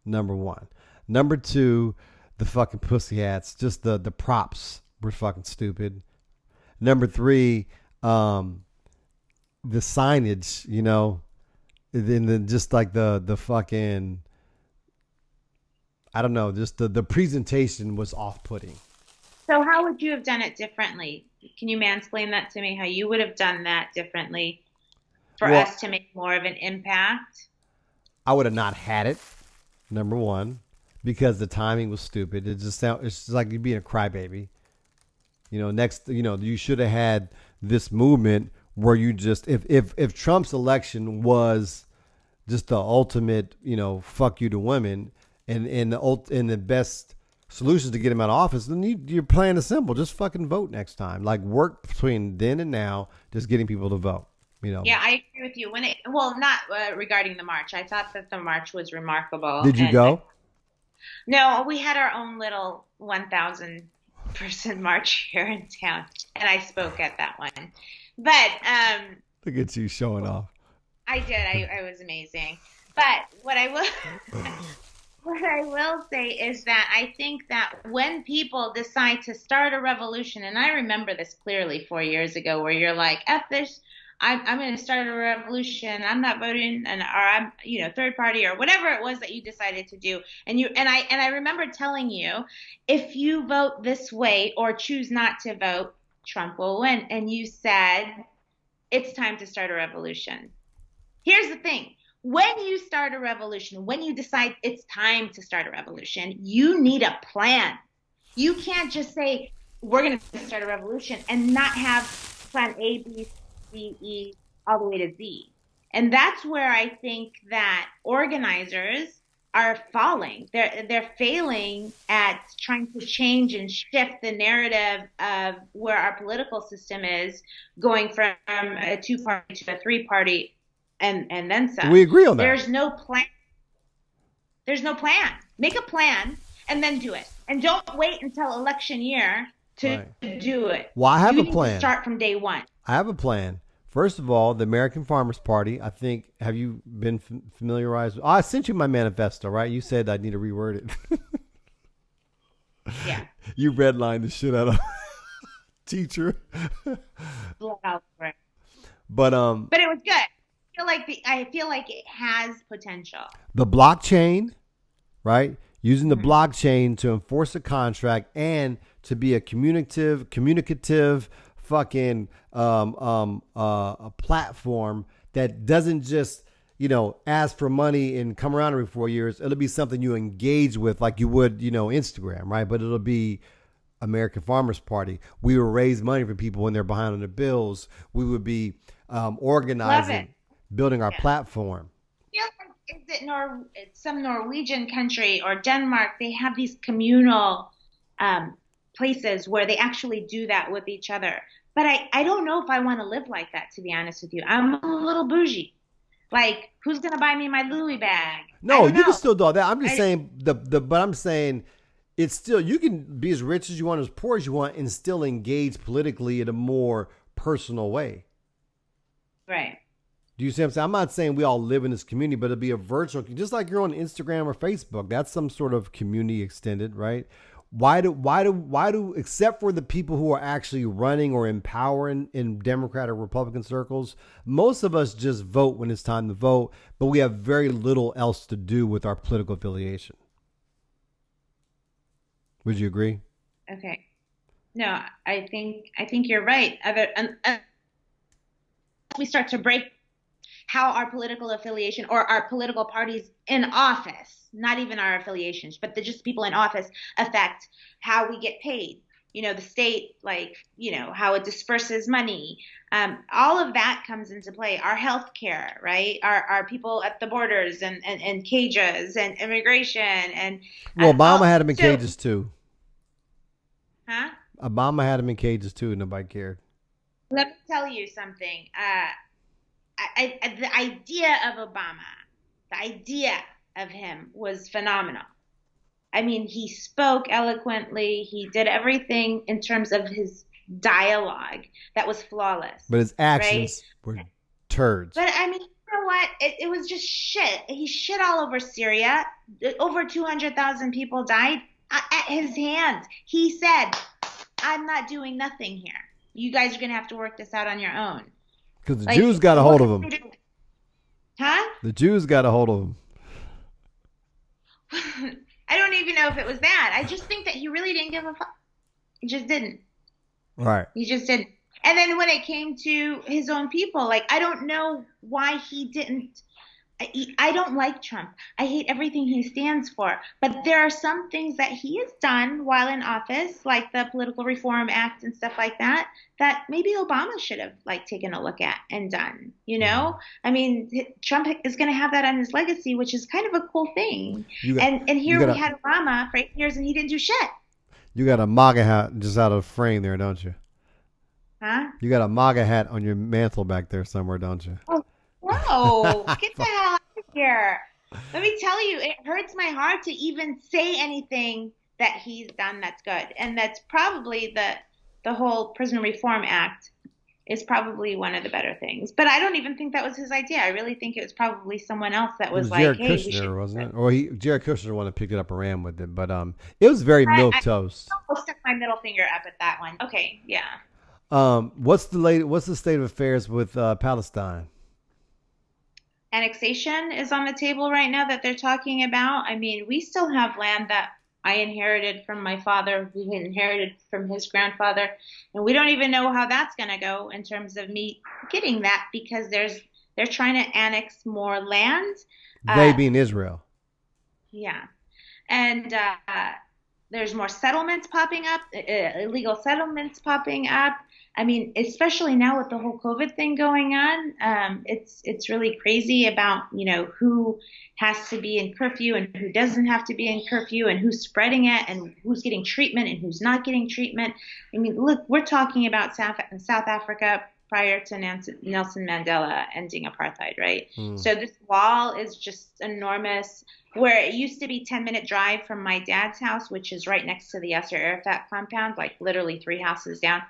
Number one. Number two, the fucking pussy hats. Just the props were fucking stupid. Number three, the signage. Then just like the fucking I don't know, just the presentation was off-putting. So how would you have done it differently? Can you mansplain that to me? How you would have done that differently for Well, us to make more of an impact? I would have not had it, number one, because the timing was stupid. It's just like you being a crybaby. You should have had this movement where you just if Trump's election was just the ultimate, fuck you to women and the best solutions to get him out of office, then you're playing it simple. Just fucking vote next time. Like work between then and now, just getting people to vote. Yeah, I agree with you. Well, not regarding the march. I thought that the march was remarkable. Did you go? No, we had our own little 1,000 person march here in town, and I spoke at that one. But Look at you showing off. I did. I was amazing. But what I will what I will say is that I think that when people decide to start a revolution, and I remember this clearly 4 years ago, where you're like, "F this, I'm going to start a revolution. I'm not voting, or I'm, third party, or whatever it was that you decided to do." And I remember telling you, if you vote this way or choose not to vote, Trump will win. And you said, it's time to start a revolution. Here's the thing. When you start a revolution, when you decide it's time to start a revolution, you need a plan. You can't just say, we're going to start a revolution and not have plan A, B, C, E, all the way to Z. And that's where I think that organizers are falling. They're failing at trying to change and shift the narrative of where our political system is, going from a two-party to a three-party and then some. We agree on that. There's no plan. There's no plan. Make a plan and then do it. And don't wait until election year to do it. Well, I have you a plan. Need to start from day one. I have a plan. First of all, the American Farmers Party, I think, have you been familiarized with? I sent you my manifesto, right? You said I need to reword it. Yeah. You redlined the shit out of teacher. But it was good. I feel like it has potential. The blockchain, right? Using the blockchain to enforce a contract and to be a communicative fucking a platform that doesn't just ask for money and come around every 4 years. It'll be something you engage with like you would Instagram, right? But it'll be American Farmers Party. We will raise money for people when they're behind on their bills. We would be organizing, building our platform. Is it some Norwegian country or Denmark? They have these communal places where they actually do that with each other. But I don't know if I want to live like that, to be honest with you. I'm a little bougie. Like, who's gonna buy me my Louis bag? No, you can still do that. I'm just saying but I'm saying it's still, you can be as rich as you want, as poor as you want, and still engage politically in a more personal way. Right. Do you see what I'm saying? I'm not saying we all live in this community, but it'll be a virtual, just like you're on Instagram or Facebook. That's some sort of community extended, right? Why do, except for the people who are actually running or empowering in Democrat or Republican circles, most of us just vote when it's time to vote, but we have very little else to do with our political affiliation. Would you agree? Okay. No, I think you're right. We start to break how our political affiliation or our political parties in office, not even our affiliations, but just people in office, affect how we get paid. The state, how it disperses money. All of that comes into play. Our health care, right? Our people at the borders and cages and immigration. And Obama had them in cages too. Huh? Obama had them in cages too. Nobody cared. Let me tell you something. The idea of Obama, the idea of him was phenomenal. I mean, he spoke eloquently. He did everything in terms of his dialogue that was flawless. But his actions were turds. But I mean, you know what? It was just shit. He shit all over Syria. Over 200,000 people died at his hands. He said, I'm not doing nothing here. You guys are going to have to work this out on your own. Because the Jews got a hold of him. Huh? The Jews got a hold of him. I don't even know if it was that. I just think that he really didn't give a fuck. He just didn't. Right. He just didn't. And then when it came to his own people, like, I don't know why he didn't. I don't like Trump. I hate everything he stands for. But there are some things that he has done while in office, like the Political Reform Act and stuff like that, that maybe Obama should have like taken a look at and done. You know, I mean, Trump is going to have that on his legacy, which is kind of a cool thing. And here we had Obama for 8 years and he didn't do shit. You got a MAGA hat just out of frame there, don't you? Huh? You got a MAGA hat on your mantle back there somewhere, don't you? Oh, no. Get the hell out of here. Let me tell you, it hurts my heart to even say anything that he's done that's good. And that's probably the whole Prison Reform Act is probably one of the better things. But I don't even think that was his idea. I really think it was probably someone else that was like, Jared hey, Kushner, we should. Wasn't it? Or Jared Kushner the one that picked it up and ran with it. But it was very milquetoast. I almost stuck my middle finger up at that one. Okay, yeah. What's the state of affairs with Palestine? Annexation is on the table right now that they're talking about. I mean, we still have land that I inherited from my father, who inherited from his grandfather, and we don't even know how that's going to go in terms of me getting that because they're trying to annex more land. They being Israel. Yeah, and there's more settlements popping up, illegal settlements popping up. I mean, especially now with the whole COVID thing going on, it's really crazy about, you know, who has to be in curfew and who doesn't have to be in curfew and who's spreading it and who's getting treatment and who's not getting treatment. I mean, look, we're talking about South Africa prior to Nelson Mandela ending apartheid, right? So this wall is just enormous. Where it used to be 10-minute drive from my dad's house, which is right next to the Yasser Arafat compound, like literally 3 houses down,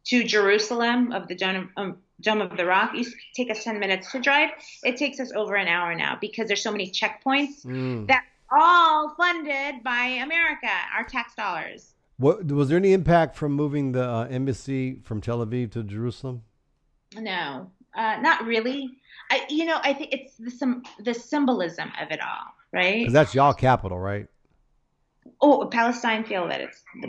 to Jerusalem of the Dome of the Rock. It used to take us 10 minutes to drive. It takes us over an hour now because there's so many checkpoints that are all funded by America, our tax dollars. What was there any impact from moving the embassy from Tel Aviv to Jerusalem? No, not really. I think it's the symbolism of it all, right? Because that's y'all capital, right? Oh, Palestine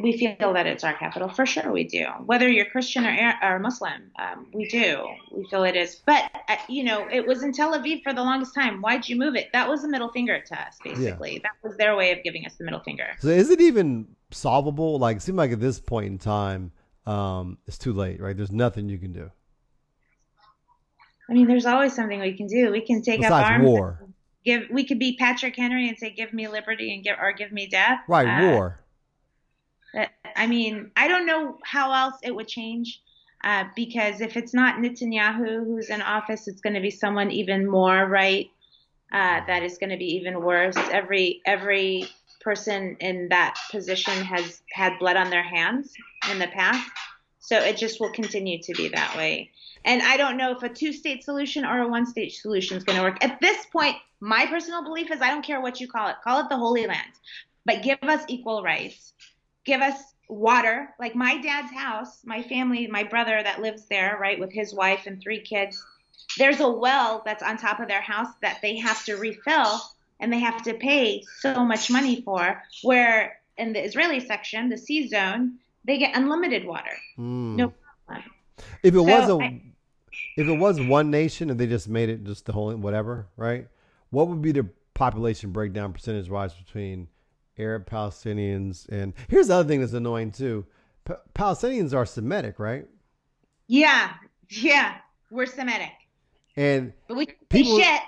we feel that it's our capital. For sure we do. Whether you're Christian or Muslim, we do. We feel it is. But, it was in Tel Aviv for the longest time. Why'd you move it? That was a middle finger to us, basically. Yeah. That was their way of giving us the middle finger. So is it even solvable? Like, it seems like at this point in time, it's too late, right? There's nothing you can do. I mean, there's always something we can do. We can take up arms. War. We could be Patrick Henry and say, "Give me liberty and give me death." Right, war. I mean, I don't know how else it would change, because if it's not Netanyahu who's in office, it's going to be someone even more right. That is going to be even worse. Every person in that position has had blood on their hands in the past, so it just will continue to be that way. And I don't know if a 2-state solution or a 1-state solution is going to work. At this point, my personal belief is I don't care what you call it. Call it the Holy Land. But give us equal rights. Give us water. Like my dad's house, my family, my brother that lives there, right, with his wife and 3 kids, there's a well that's on top of their house that they have to refill and they have to pay so much money for, where in the Israeli section, the C zone, they get unlimited water. No problem. If it was one nation and they just made it just the whole whatever, right? What would be the population breakdown percentage-wise between Arab Palestinians and... Here's the other thing that's annoying too. Palestinians are Semitic, right? Yeah, we're Semitic. And but we people shit.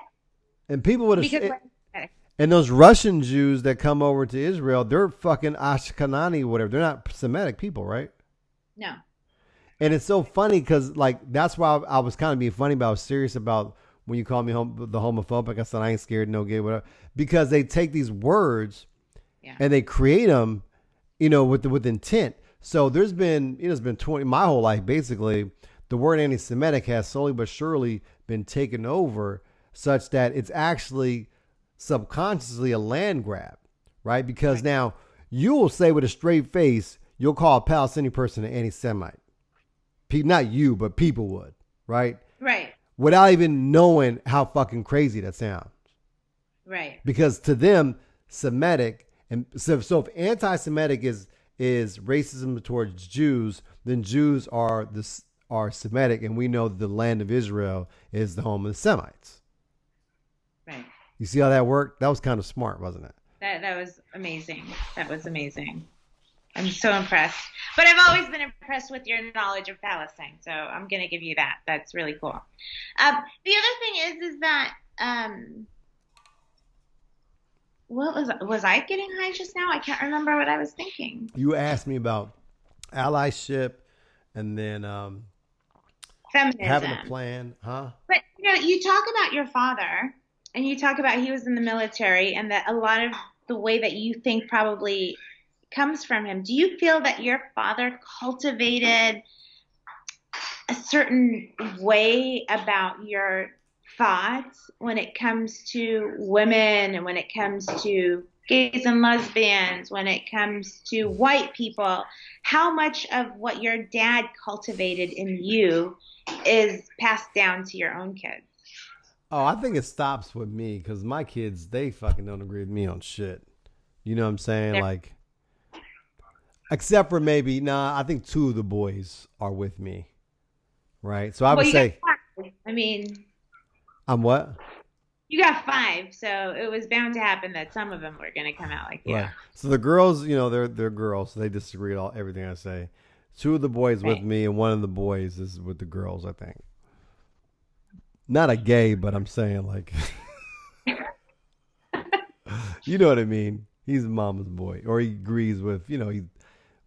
And people would have... And those Russian Jews that come over to Israel, they're fucking Ashkenazi, whatever. They're not Semitic people, right? No. And it's so funny because, like, that's why I was kind of being funny, but I was serious about when you call me the homophobic. I said, I ain't scared, no gay, whatever. Because they take these words and they create them, with intent. So there's been, it's been my whole life, basically, the word anti-Semitic has slowly but surely been taken over such that it's actually subconsciously a land grab, right? Because now you will say with a straight face, you'll call a Palestinian person an anti-Semite. Not you, but people would, right? Right. Without even knowing how fucking crazy that sounds. Right. Because to them, Semitic And so if anti-Semitic is racism towards Jews, then Jews are Semitic, and we know that the land of Israel is the home of the Semites. Right. You see how that worked? That was kind of smart, wasn't it? That was amazing. That was amazing. I'm so impressed. But I've always been impressed with your knowledge of Palestine, so I'm going to give you that. That's really cool. The other thing is that what was I getting high just now? I can't remember what I was thinking. You asked me about allyship, and then Feminism. having a plan, huh? But you talk about your father, and you talk about he was in the military, and that a lot of the way that you think probably comes from him. Do you feel that your father cultivated a certain way about your thoughts when it comes to women, and when it comes to gays and lesbians, when it comes to white people? How much of what your dad cultivated in you is passed down to your own kids? Oh, I think it stops with me because my kids, they fucking don't agree with me on shit. You know what I'm saying? They're- Like, except for maybe, I think two of the boys are with me. Right? So I would you say, got five. I mean, I'm what? you got five, so it was bound to happen that some of them were going to come out like you. Right. So the girls, they're girls, so they disagree with everything I say. Two of the boys with Right. me, and one of the boys is with the girls, I think. Not a gay, but I'm saying like, you know what I mean. He's mama's boy, or he agrees with,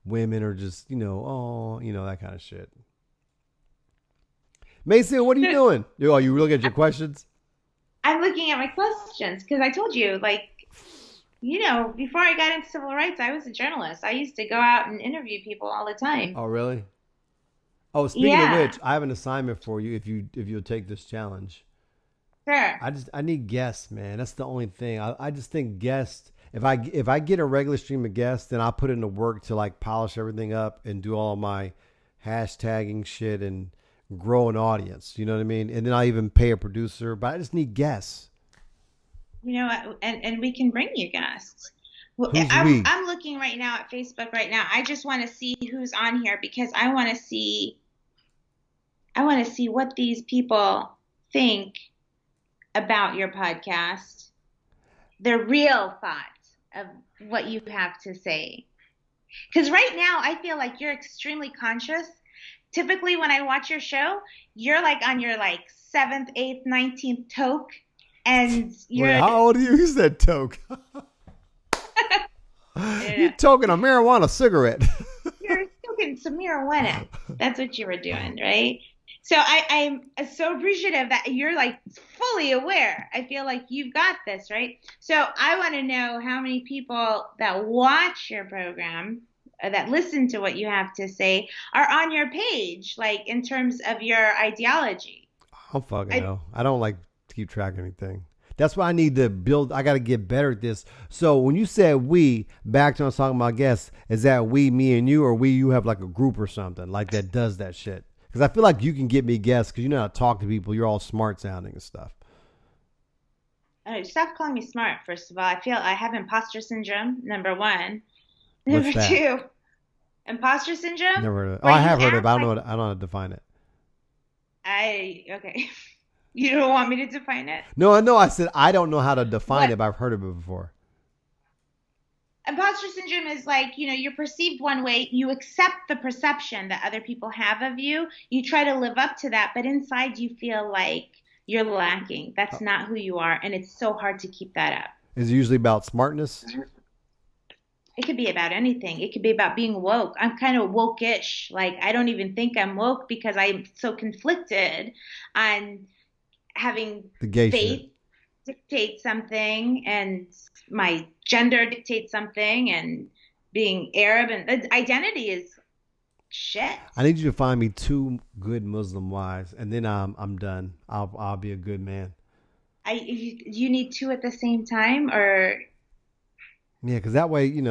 women are just, that kind of shit. Mason, what are you doing? Oh, you looking at your questions? I'm looking at my questions because I told you, before I got into civil rights, I was a journalist. I used to go out and interview people all the time. Oh, really? Oh, speaking Yeah. of which, I have an assignment for you if you'll take this challenge. Sure. I need guests, man. That's the only thing. I just think guests. If I get a regular stream of guests, then I'll put into work to like polish everything up and do all my hashtagging shit and grow an audience. You know what I mean? And then I even pay a producer. But I just need guests. And we can bring you guests. Well, Who's we? I'm looking right now at Facebook right now. I just want to see who's on here because I want to see what these people think about your podcast, their real thoughts of what you have to say. Because right now, I feel like you're extremely conscious. Typically, when I watch your show, you're like on your like 7th, 8th, 19th toke, and you're. Wait, how old are you? You said toke. You're toking a marijuana cigarette. You're toking some marijuana. That's what you were doing, right? So I'm so appreciative that you're like fully aware. I feel like you've got this, right? So I want to know how many people that watch your program, that listen to what you have to say, are on your page, like in terms of your ideology. I don't fucking know. I don't like to keep track of anything. That's why I need to build. I got to get better at this. So when you said we, back to us talking about guests, is that we, me and you, or you have like a group or something like that does that shit? Because I feel like you can get me guests because you know how to talk to people. You're all smart sounding and stuff. Stop calling me smart, first of all. I feel I have imposter syndrome, number one. What's Number that? two, imposter syndrome? Never heard of it. Oh, Where I you have heard of it, act but I don't like- know. I don't know how to define it. Okay. You don't want me to define it? No, I said I don't know how to define What? it, but I've heard of it before. Imposter syndrome is like, you're perceived one way, you accept the perception that other people have of you, you try to live up to that, but inside you feel like you're lacking. That's not who you are, and it's so hard to keep that up. Is it usually about smartness? It could be about anything. It could be about being woke. I'm kind of woke-ish. Like, I don't even think I'm woke because I'm so conflicted on having The gay faith shit. dictate something and my gender dictates something and being Arab and the identity is shit. I need you to find me 2 good Muslim wives, and then I'm done. I'll be a good man. You need 2 at the same time, or Yeah, because that way, it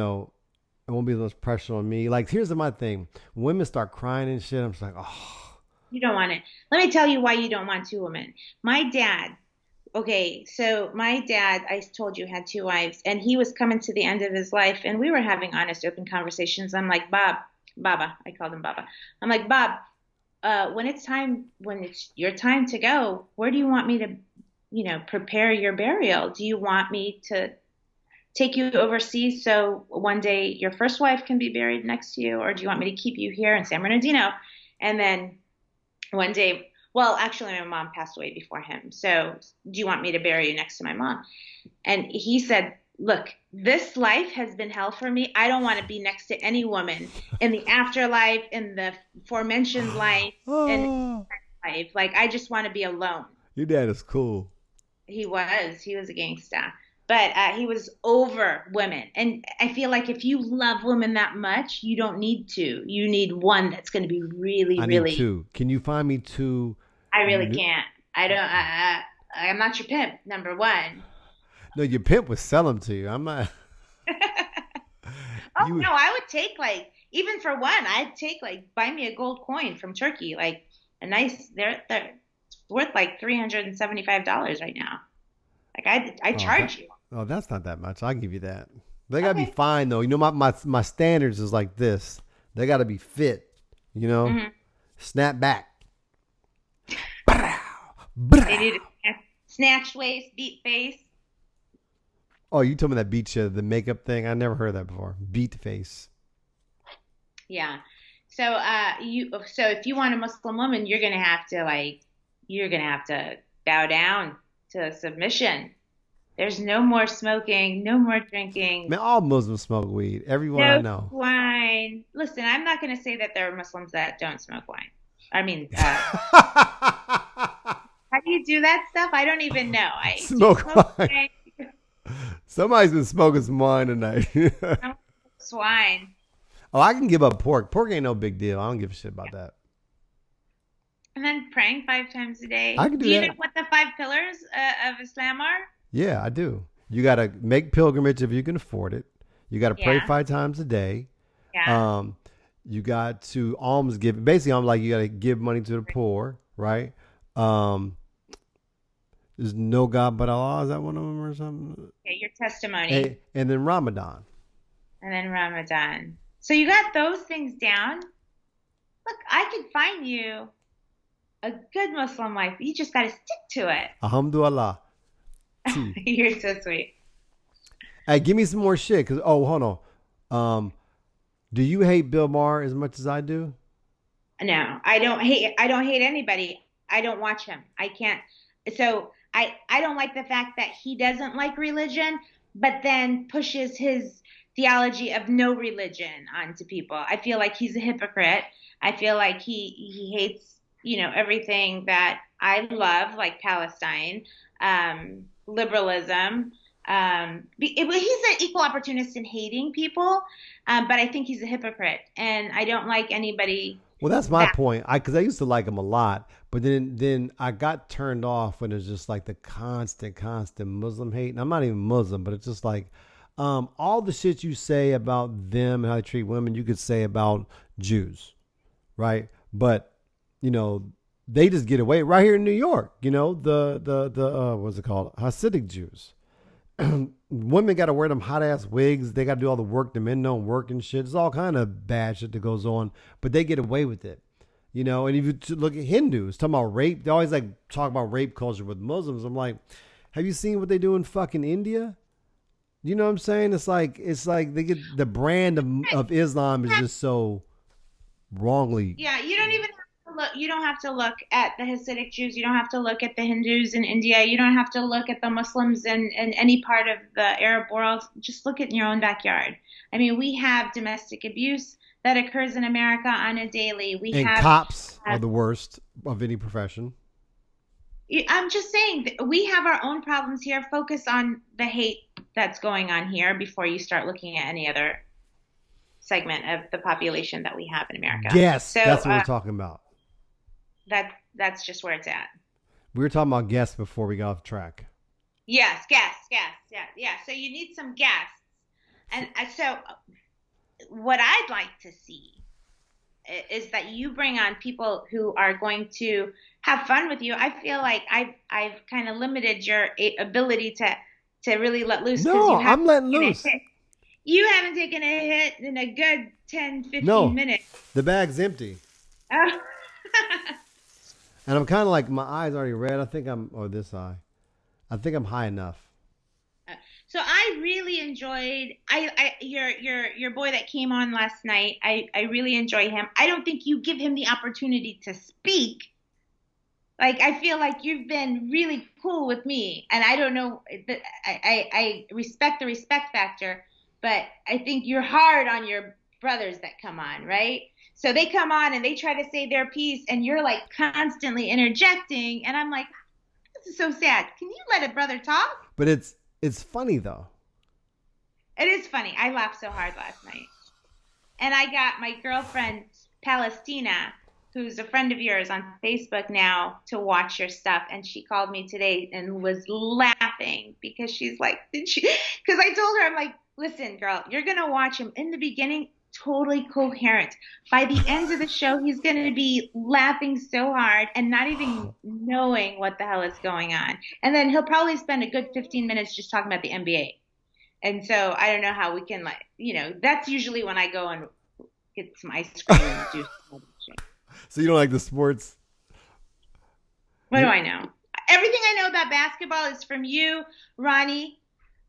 won't be as much pressure on me. Like, here's my thing. When women start crying and shit, I'm just like, oh. you don't want it. Let me tell you why you don't want 2 women. My dad Okay, so my dad, I told you, had two wives, and he was coming to the end of his life, and we were having honest, open conversations. I'm like, Baba, I called him Baba. I'm like, Bob, when it's your time to go, where do you want me to, prepare your burial? Do you want me to take you overseas so one day your first wife can be buried next to you, or do you want me to keep you here in San Bernardino? And then one day, well, actually, my mom passed away before him. So, do you want me to bury you next to my mom? And he said, look, this life has been hell for me. I don't want to be next to any woman in the afterlife, in the forementioned life, and Oh, life. Like, I just want to be alone. your dad is cool. He was a gangsta. But he was over women. And I feel like if you love women that much, you don't need to. You need one that's going to be really, I need really. two. Can you find me two? I really can't. I don't. I'm not your pimp. Number one. No, your pimp would sell them to you. I'm not. Oh You. no, I would take like even for one, I'd take like buy me a gold coin from Turkey, like a nice. They're worth like $375 right now. Like I Oh, that. charge you. Oh, that's not that much. I'll give you that. They gotta be Okay. fine though. You know, my standards is like this. They gotta be fit. You know, Hmm. snap back. They need a snatch waist, beat face. Oh, you told me that beat you the makeup thing. I never heard that before. Beat face. Yeah. So if you want a Muslim woman, you're gonna have to bow down to submission. There's no more smoking, no more drinking, Man, all Muslims smoke weed. Everyone I no know. wine. Listen, I'm not gonna say that there are Muslims that don't smoke wine. I mean, how do you do that stuff? I don't even know. Do you Smoke smoke wine. wine? Somebody's been smoking some wine tonight. I don't smoke swine. Oh, I can give up pork. Pork ain't no big deal. I don't give a shit about that. And then praying 5 times a I day. can Do do you know that. what the 5 pillars of Islam are? Yeah, I do. You got to make pilgrimage if you can afford it. You got to pray Yeah, 5 times a day. yeah. Um, you got to alms give. Basically, I'm like you got to give money to the poor, right? Um, there's no God but Allah. Is that one of them or something? Okay, your testimony. And then Ramadan. And then Ramadan. So you got those things down. Look, I could find you a good Muslim wife. You just got to stick to it. Alhamdulillah. T. You're so sweet. Hey, give me some more shit. Cause hold on. Um, do you hate Bill Maher as much as I do? No, I don't hate anybody. I don't watch him. I can't. So I don't like the fact that he doesn't like religion, but then pushes his theology of no religion onto people. I feel like he's a hypocrite. I feel like he hates, everything that I love, like Palestine, liberalism. He's an equal opportunist in hating people, but I think he's a hypocrite, and I don't like anybody Well, that's my that. point. Because I used to like him a lot, but then I got turned off when it's just like the constant Muslim hate. And I'm not even Muslim, but it's just like all the shit you say about them and how they treat women, you could say about Jews, right? But you know, they just get away right here in New York. You know, the what's it called, Hasidic Jews. Women got to wear them hot ass wigs. They got to do all the work. The men don't work and shit. It's all kind of bad shit that goes on, but they get away with it. You know, and if you look at Hindus talking about rape, they always like talk about rape culture with Muslims. I'm like, have you seen what they do in fucking India? You know what I'm saying? It's like they get the brand of Islam is just so wrongly. Yeah, you don't even have to look. You don't have to look at the Hasidic Jews. You don't have to look at the Hindus in India. You don't have to look at the Muslims in any part of the Arab world. Just look at your own backyard. I mean, we have domestic abuse that occurs in America on a daily. We And have. cops are Uh, the worst of any profession. I'm just saying that we have our own problems here. Focus on the hate that's going on here before you start looking at any other segment of the population that we have in America. Guess So that's what we're talking about. that's just where it's at. We were talking about guests before we got off track. Yes, gas, yeah, yeah. So you need some gas, and so what I'd like to see is that you bring on people who are going to have fun with you. I feel like I've kind of limited your ability to really let loose because No, you I'm haven't letting taken a loose. hit. You haven't taken a hit in a good 10, 15 No, minutes. the bag's empty. Oh. And I'm kind of like, my eye's already red. I think I'm, or this eye. I think I'm high enough. So I really enjoyed your boy that came on last night. I really enjoy him. I don't think you give him the opportunity to speak. Like I feel like you've been really cool with me, and I don't know. I respect the respect factor, but I think you're hard on your brothers that come on, right? So they come on and they try to say their piece, and you're like constantly interjecting, and I'm like, this is so sad. Can you let a brother talk? But it's funny though. It is funny. I laughed so hard last night. And I got my girlfriend, Palestina, who's a friend of yours on Facebook now, to watch your stuff. And she called me today and was laughing because she's like, because I told her, I'm like, listen, girl, you're going to watch him in the beginning, totally coherent. By the end of the show, he's going to be laughing so hard and not even knowing what the hell is going on. And then he'll probably spend a good 15 minutes just talking about the NBA. And so I don't know how we can, like, that's usually when I go and get some ice cream and do some shit. So you don't like the sports? What do I know? Everything I know about basketball is from you, Ronnie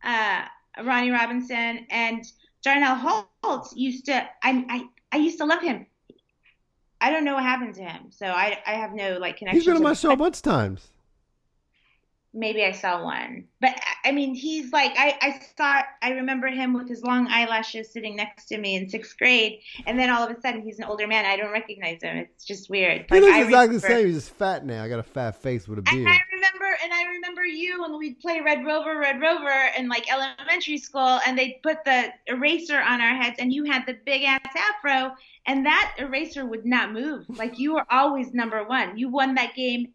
Robinson, and Darnell Holtz used to. I used to love him. I don't know what happened to him, so I have no like connection. He's been on my show a bunch of times. Maybe I saw one, but I mean, he's like, I remember him with his long eyelashes sitting next to me in 6th grade. And then all of a sudden he's an older man. I don't recognize him. It's just weird. He looks exactly the same. He's just fat now. I got a fat face with a beard. And I remember you when we'd play Red Rover in like elementary school, and they'd put the eraser on our heads, and you had the big ass afro, and that eraser would not move. Like you were always number one. You won that game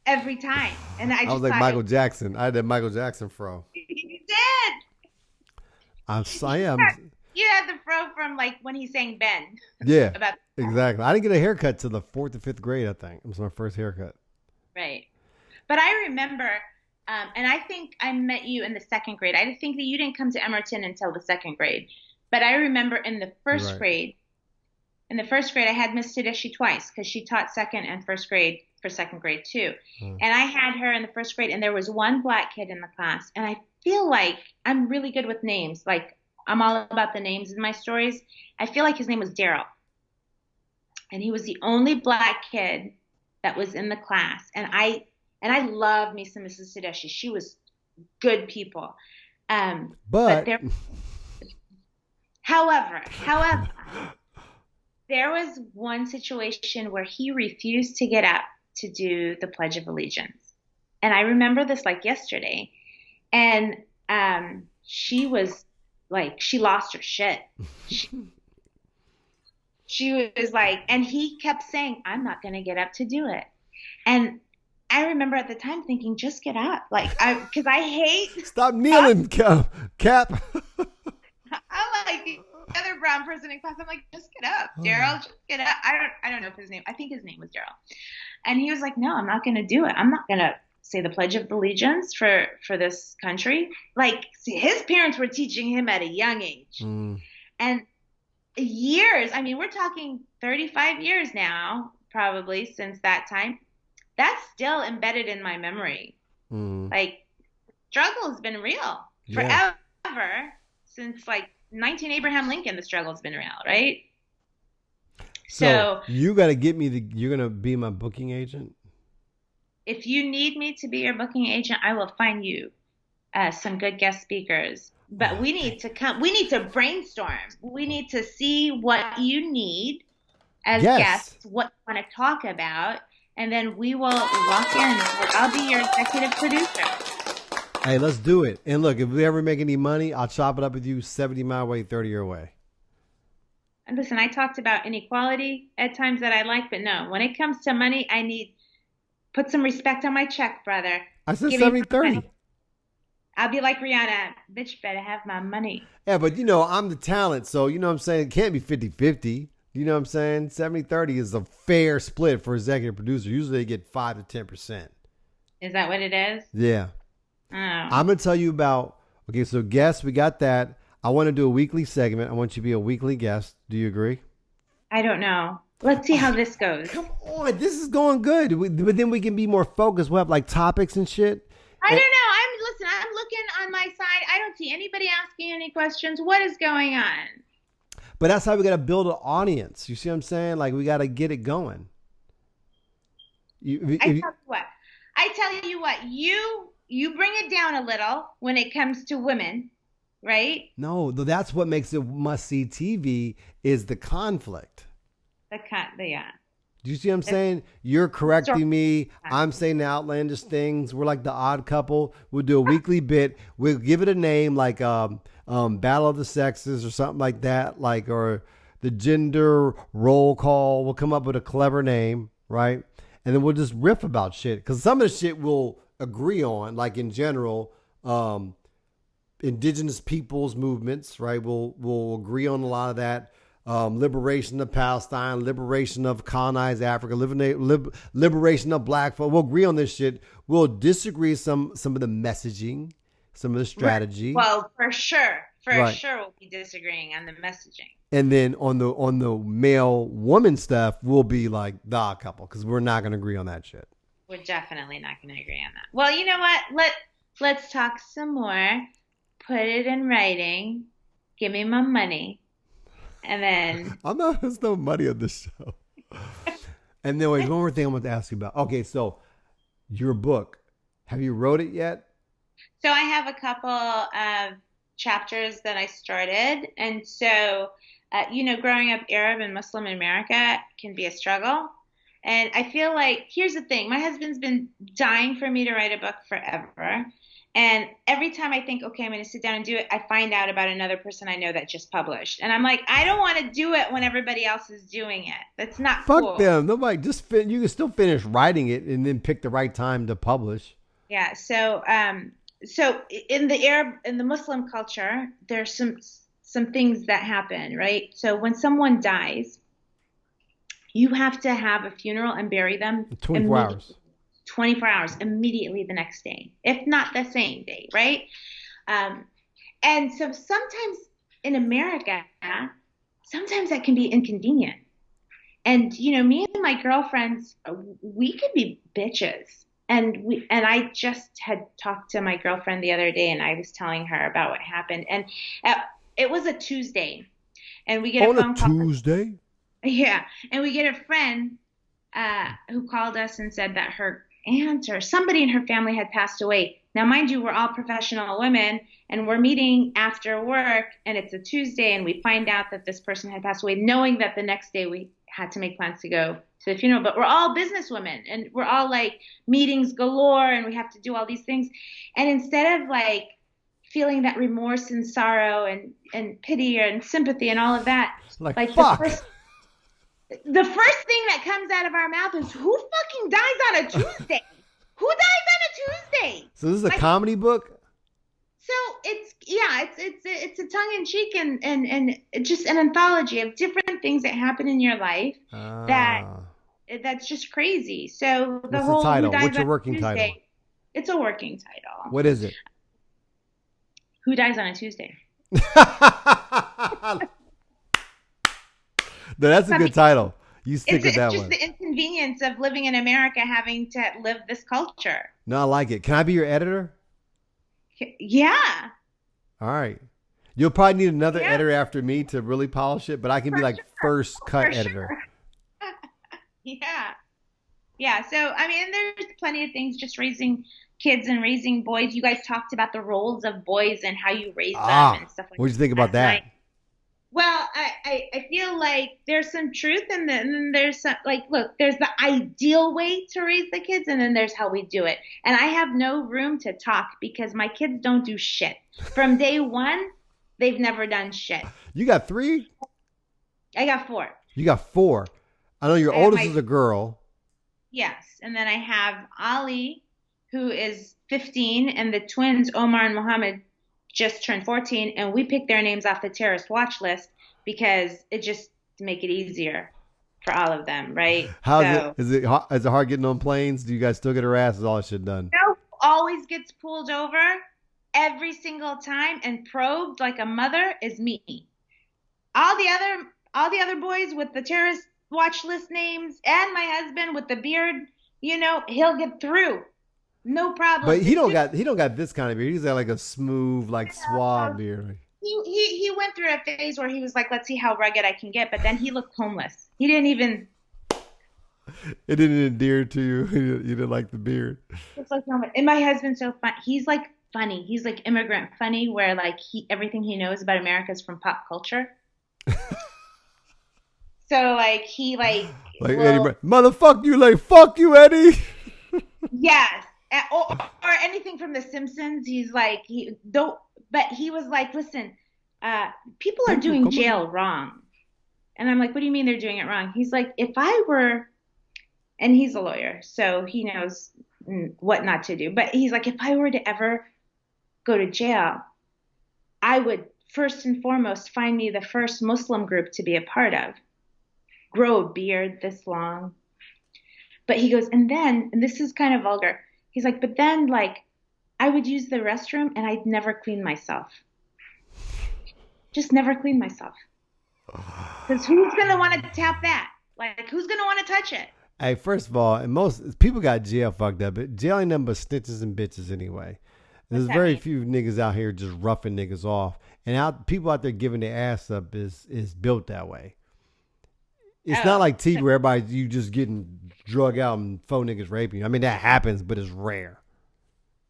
every time. And I was like Michael Jackson. I had that Michael Jackson fro. You did. I am. You had the fro from like when he sang Ben. Yeah, exactly. I didn't get a haircut till the 4th or 5th grade, I think. It was my first haircut. Right. But I remember, and I think I met you in the 2nd grade. I think that you didn't come to Emerton until the 2nd grade. But I remember in the first grade, I had Miss Tedeschi twice because she taught 2nd and 1st grade for 2nd grade too. And I had her in the 1st grade, and there was one black kid in the class. And I feel like I'm really good with names. Like I'm all about the names in my stories. I feel like his name was Daryl. And he was the only black kid that was in the class. And I love me some Mrs. Tedeschi. She was good people. But there, however, there was one situation where he refused to get up to do the Pledge of Allegiance. And I remember this like yesterday. And she was like, she lost her shit. She was like, and he kept saying, I'm not going to get up to do it. And I remember at the time thinking, just get up. Like, because I hate. Stop kneeling, Cap. I'm like the other brown person in class. I'm like, just get up, Daryl. Just get up. I don't know if his name. I think his name was Daryl. And he was like, no, I'm not going to do it. I'm not going to say the Pledge of Allegiance for this country. Like, see, his parents were teaching him at a young age. And years, I mean, we're talking 35 years now, probably since that time. That's still embedded in my memory. Like, struggle has been real forever. Since like 19 Abraham Lincoln, the struggle's been real, right? So you got to get me you're going to be my booking agent? If you need me to be your booking agent, I will find you some good guest speakers. But we need to brainstorm. We need to see what you need as guests, what you want to talk about, and then we will lock in. I'll be your executive producer. Hey, let's do it. And look, if we ever make any money, I'll chop it up with you 70 my way, 30 your way. And listen, I talked about inequality at times that I like, but no, when it comes to money, I need put some respect on my check, brother. I said 70-30. I'll be like Rihanna, bitch better have my money. Yeah, but I'm the talent, so you know what I'm saying? It can't be 50-50. You know what I'm saying? 70-30 is a fair split for executive producer. Usually they get 5 to 10%. Is that what it is? Yeah. Oh. I'm going to tell you about, okay, so guests, we got that. I want to do a weekly segment. I want you to be a weekly guest. Do you agree? I don't know. Let's see how this goes. Come on. This is going good. But then we can be more focused. We'll have like topics and shit. I don't know. I'm looking on my side. I don't see anybody asking any questions. What is going on? But that's how we got to build an audience. You see what I'm saying? Like we got to get it going. I tell you what, you bring it down a little when it comes to women, right? No, that's what makes it must-see TV is the conflict. Yeah. Do you see what I'm saying? You're correcting me. I'm saying the outlandish things. We're like the odd couple. We'll do a weekly bit. We'll give it a name like Battle of the Sexes or something like that, like or the gender roll call. We'll come up with a clever name, right? And then we'll just riff about shit. Because some of the shit we'll agree on, like in general, indigenous peoples movements, right? We'll agree on a lot of that. Liberation of Palestine, liberation of colonized Africa, liberation of black folk. We'll agree on this shit. We'll disagree some of the messaging, some of the strategy. Well, for sure we'll be disagreeing on the messaging. And then on the male woman stuff, we'll be like the couple because we're not going to agree on that shit. We're definitely not going to agree on that. Well, you know what? Let's talk some more. Put it in writing. Give me my money. And then there's no money on this show. And then wait, one more thing I want to ask you about. Okay, so your book, have you wrote it yet? So I have a couple of chapters that I started. And so, growing up Arab and Muslim in America can be a struggle. And I feel like, here's the thing. My husband's been dying for me to write a book forever. And every time I think, okay, I'm going to sit down and do it, I find out about another person I know that just published. And I'm like, I don't want to do it when everybody else is doing it. That's not cool. Fuck them. Nobody, you can still finish writing it and then pick the right time to publish. Yeah. So in the Muslim culture, there's some things that happen, right? So when someone dies, you have to have a funeral and bury them 24 hours. 24 hours immediately the next day, if not the same day, right? And so sometimes in America, sometimes that can be inconvenient. And, me and my girlfriends, we could be bitches. And I just had talked to my girlfriend the other day and I was telling her about what happened. And it was a Tuesday. And we get a phone call. Tuesday? Yeah. And we get a friend who called us and said that her aunt or somebody in her family had passed away. Now, mind you, we're all professional women and we're meeting after work and it's a Tuesday and we find out that this person had passed away, knowing that the next day we had to make plans to go to the funeral. But we're all business women and we're all like meetings galore and we have to do all these things. And instead of like feeling that remorse and sorrow and pity and sympathy and all of that, like fuck. The first thing that comes out of our mouth is, who fucking dies on a Tuesday? Who dies on a Tuesday? So this is a comedy book? So it's a tongue in cheek and just an anthology of different things that happen in your life that's just crazy. So what's the title? What's your working Tuesday, title? It's a working title. What is it? Who dies on a Tuesday? No, that's a good title. You stick with that one. It's just the inconvenience of living in America, having to live this culture. No, I like it. Can I be your editor? Yeah. All right. You'll probably need another editor after me to really polish it, but I can be like first cut editor. Yeah. Yeah. So, I mean, there's plenty of things, just raising kids and raising boys. You guys talked about the roles of boys and how you raise them and stuff like that. What did you think about that? Well, I feel like there's some truth and then there's some, like, look, there's the ideal way to raise the kids and then there's how we do it. And I have no room to talk because my kids don't do shit. From day one, they've never done shit. You got 3? I got 4. You got 4. I know your oldest is a girl. Yes. And then I have Ali, who is 15, and the twins, Omar and Mohammed, just turned 14, and we picked their names off the terrorist watch list because it just to make it easier for all of them, right? How's it? So Is it hard getting on planes? Do you guys still get harassed? Is all that shit done? Joe always gets pulled over every single time and probed like a mother is me. All the other boys with the terrorist watch list names and my husband with the beard, he'll get through. No problem. But he don't got this kind of beard. He's got like a smooth, like suave beard. He went through a phase where he was like, let's see how rugged I can get, but then he looked homeless. He didn't even It didn't endear to you. You didn't like the beard. look like homeless. And my husband's so fun. He's like funny. He's like immigrant funny, where like everything he knows about America is from pop culture. So like he Like Eddie, will, motherfucker, you like fuck you, Eddie. yes, or anything from The Simpsons. He's like he don't, but he was like, listen, people are doing jail wrong, and I'm like, what do you mean they're doing it wrong? He's like, if I were, and he's a lawyer, so he knows what not to do. But he's like, if I were to ever go to jail, I would first and foremost find me the first Muslim group to be a part of. Grow a beard this long. But he goes, and this is kind of vulgar. He's like, but then like I would use the restroom and I'd never clean myself. Just never clean myself. Because who's going to want to tap that? Like, who's going to want to touch it? Hey, first of all, and most people got jail fucked up. But jail ain't nothing but snitches and bitches anyway. There's very few niggas out here just roughing niggas off, and people out there giving their ass up is built that way. It's not like TV where you just getting drug out and 4 niggas raping you. I mean that happens, but it's rare.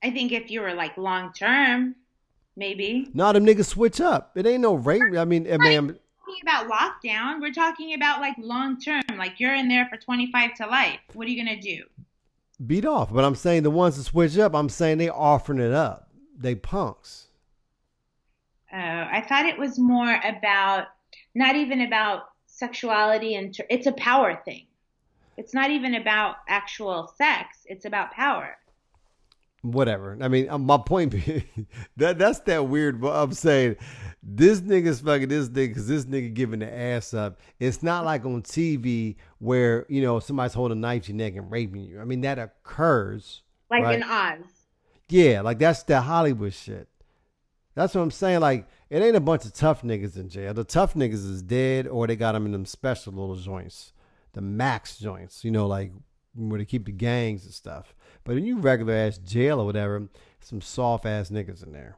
I think if you were like long term, maybe. No, them niggas switch up. It ain't no rape. I mean, Talking about lockdown. We're talking about like long term. Like you're in there for 25 to life. What are you gonna do? beat off. But I'm saying the ones that switch up, I'm saying they offering it up. They punks. Oh, I thought it was more about, not even about sexuality, and it's a power thing. It's not even about actual sex. It's about power. Whatever. I mean, my point being, that's that weird. I'm saying this nigga's fucking this nigga because this nigga giving the ass up. It's not like on TV where, you know, somebody's holding a knife to your neck and raping you. I mean, that occurs. Like right? in Oz. Yeah, like that's the Hollywood shit. That's what I'm saying. Like, it ain't a bunch of tough niggas in jail. The tough niggas is dead, or they got them in them special little joints, the max joints, you know, like where they keep the gangs and stuff. But in you regular ass jail or whatever, some soft ass niggas in there.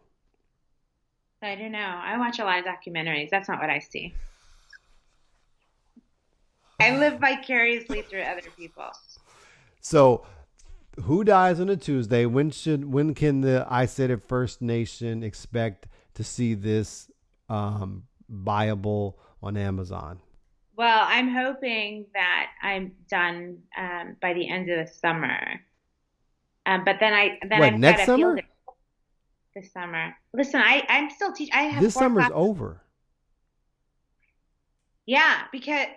I don't know. I watch a lot of documentaries. That's not what I see. I live vicariously through other people. So, who dies on a Tuesday? When can the I Said It First Nation expect to see this buyable on Amazon? Well, I'm hoping that I'm done by the end of the summer. But then I've next got to summer? field it this summer. Listen, I'm still teaching. I have This 4 summer's classes. over. Yeah, because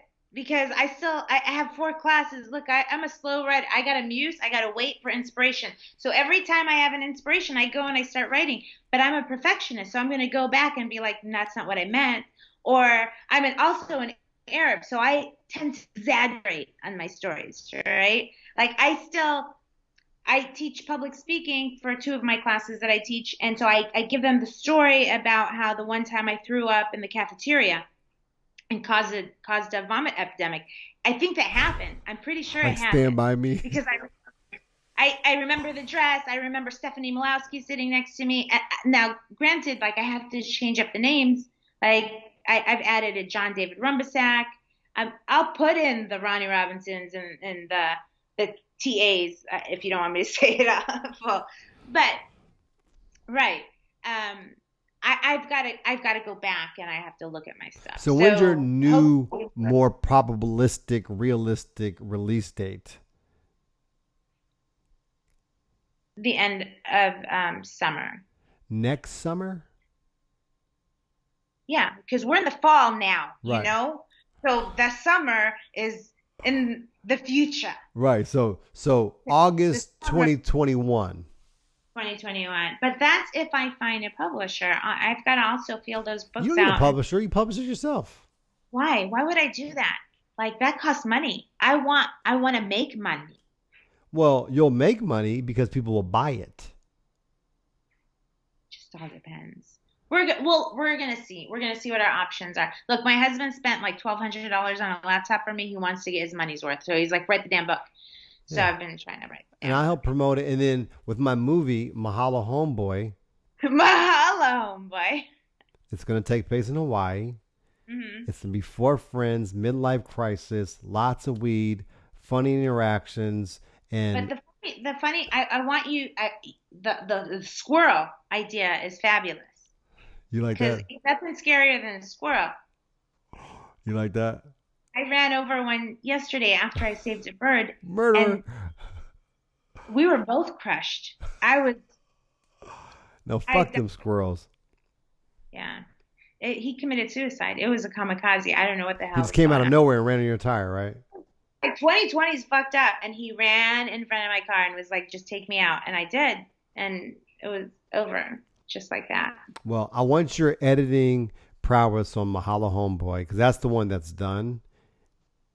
I have 4 classes. Look, I'm a slow writer. I got to muse. I got to wait for inspiration. So every time I have an inspiration, I go and I start writing. But I'm a perfectionist, so I'm going to go back and be like, that's not what I meant. Or also an Arab, so I tend to exaggerate on my stories, right? Like I teach public speaking for 2 of my classes that I teach, and so I give them the story about how the one time I threw up in the cafeteria and caused a vomit epidemic. I think that happened. I'm pretty sure it happened. Stand by me. Because I remember the dress. I remember Stephanie Malowski sitting next to me. Now, granted, like I have to change up the names. Like I've added a John David Rumbasak. I'll put in the Ronnie Robinsons and the TAs if you don't want me to say it all. But right. I've got to go back and I have to look at my stuff. So when's your new, more probabilistic, realistic release date? The end of summer. Next summer? Yeah, because we're in the fall now, right. You know? So the summer is in the future. Right. So August 2021. 2021. But that's if I find a publisher. I've got to also feel those books You don't need out. a publisher. You publish it yourself. Why? Why would I do that? Like that costs money. I want to make money. Well, you'll make money because people will buy it. Just all depends. We're gonna see. We're gonna see what our options are. Look, my husband spent like $1,200 on a laptop for me. He wants to get his money's worth, so he's like, write the damn book. So Yeah. I've been trying to write the And damn I book. help promote it. And then with my movie, Mahalo Homeboy, Mahalo, homeboy. it's going to take place in Hawaii. Hmm. It's going to be four friends, midlife crisis, lots of weed, funny interactions, But and I want you. The squirrel idea is fabulous you like because that? nothing scarier than a squirrel. You like that? I ran over one yesterday after I saved a bird, Murder. and we were both crushed. I was, No, I, fuck them squirrels. yeah. He committed suicide. It was a kamikaze. I don't know what the He hell just was came out going of on. nowhere and ran on your tire, right? Like 2020's fucked up, and he ran in front of my car and was like, "Just take me out," and I did, and it was over just like that. Well, I want your editing prowess on Mahalo Homeboy because that's the one that's done.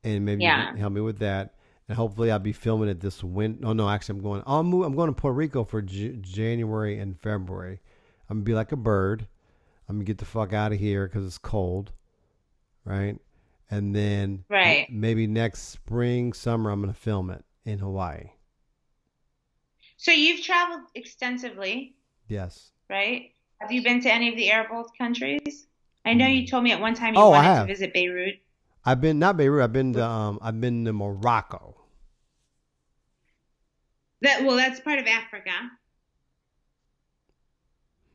And maybe you Yeah. can help me with that. And hopefully I'll be filming it this winter. Oh no, actually I'm going to Puerto Rico for January and February. I'm gonna be like a bird. I'm gonna get the fuck out of here because it's cold, right? And then Right. maybe next spring, summer, I'm gonna film it in Hawaii. So you've traveled extensively, Yes. right? Have you been to any of the Arab countries? I know you told me at one time you Oh, I wanted to have. visit Beirut. I've been not Beirut. I've been to Morocco. That's part of Africa.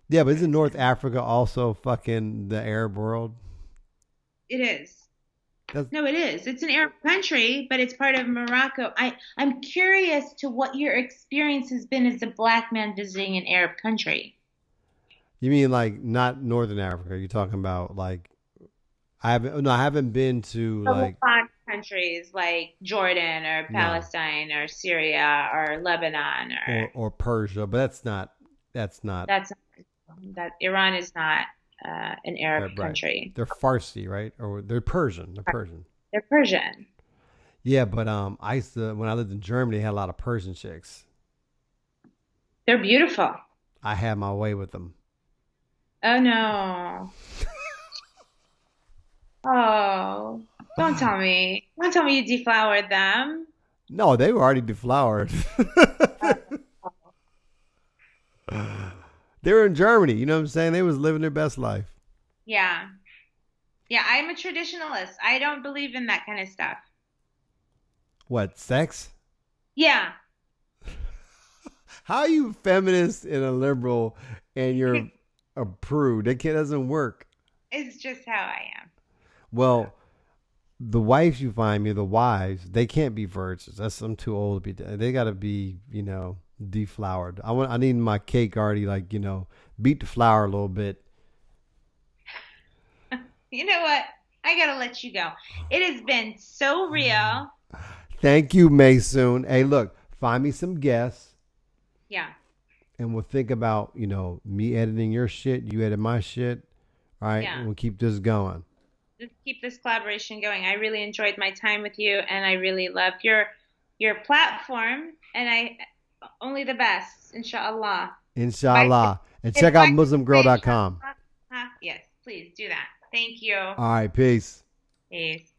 Yeah, but isn't North Africa also fucking the Arab world? It is. That's, No, it is. It's an Arab country, but it's part of Morocco. I'm curious to what your experience has been as a black man visiting an Arab country. you mean like not Northern Africa? You're talking about like I haven't been to The like Levant countries like Jordan or no Palestine or Syria or Lebanon or Persia, but that's not that's that Iran is not an Arab right. country. They're Farsi, right? Or they're Persian. They're Persian. They're Persian. Yeah, but I used to when I lived in Germany, they had a lot of Persian chicks. They're beautiful. I had my way with them. Oh no. Oh, don't tell me. Don't tell me you deflowered them. No, they were already deflowered. They were in Germany. You know what I'm saying? They was living their best life. Yeah. Yeah, I'm a traditionalist. I don't believe in that kind of stuff. What, sex? Yeah. How are you feminist and a liberal and you're a prude? That doesn't work. It's just how I am. Well, the wives you find me, the wives, they can't be virgins. I'm too old to be. They got to be, deflowered. I need my cake already, like, beat the flour a little bit. You know what? I gotta let you go. It has been so real. Thank you, Maysoon. Hey, look, find me some guests, Yeah. and we'll think about, me editing your shit, you edit my shit. All right, Yeah. and we'll keep this going. Just keep this collaboration going. I really enjoyed my time with you, and I really love your platform. And I only the best, inshallah. Inshallah. And If check out I can say muslimgirl.com. inshallah, yes, please do that. Thank you. All right, peace. Peace.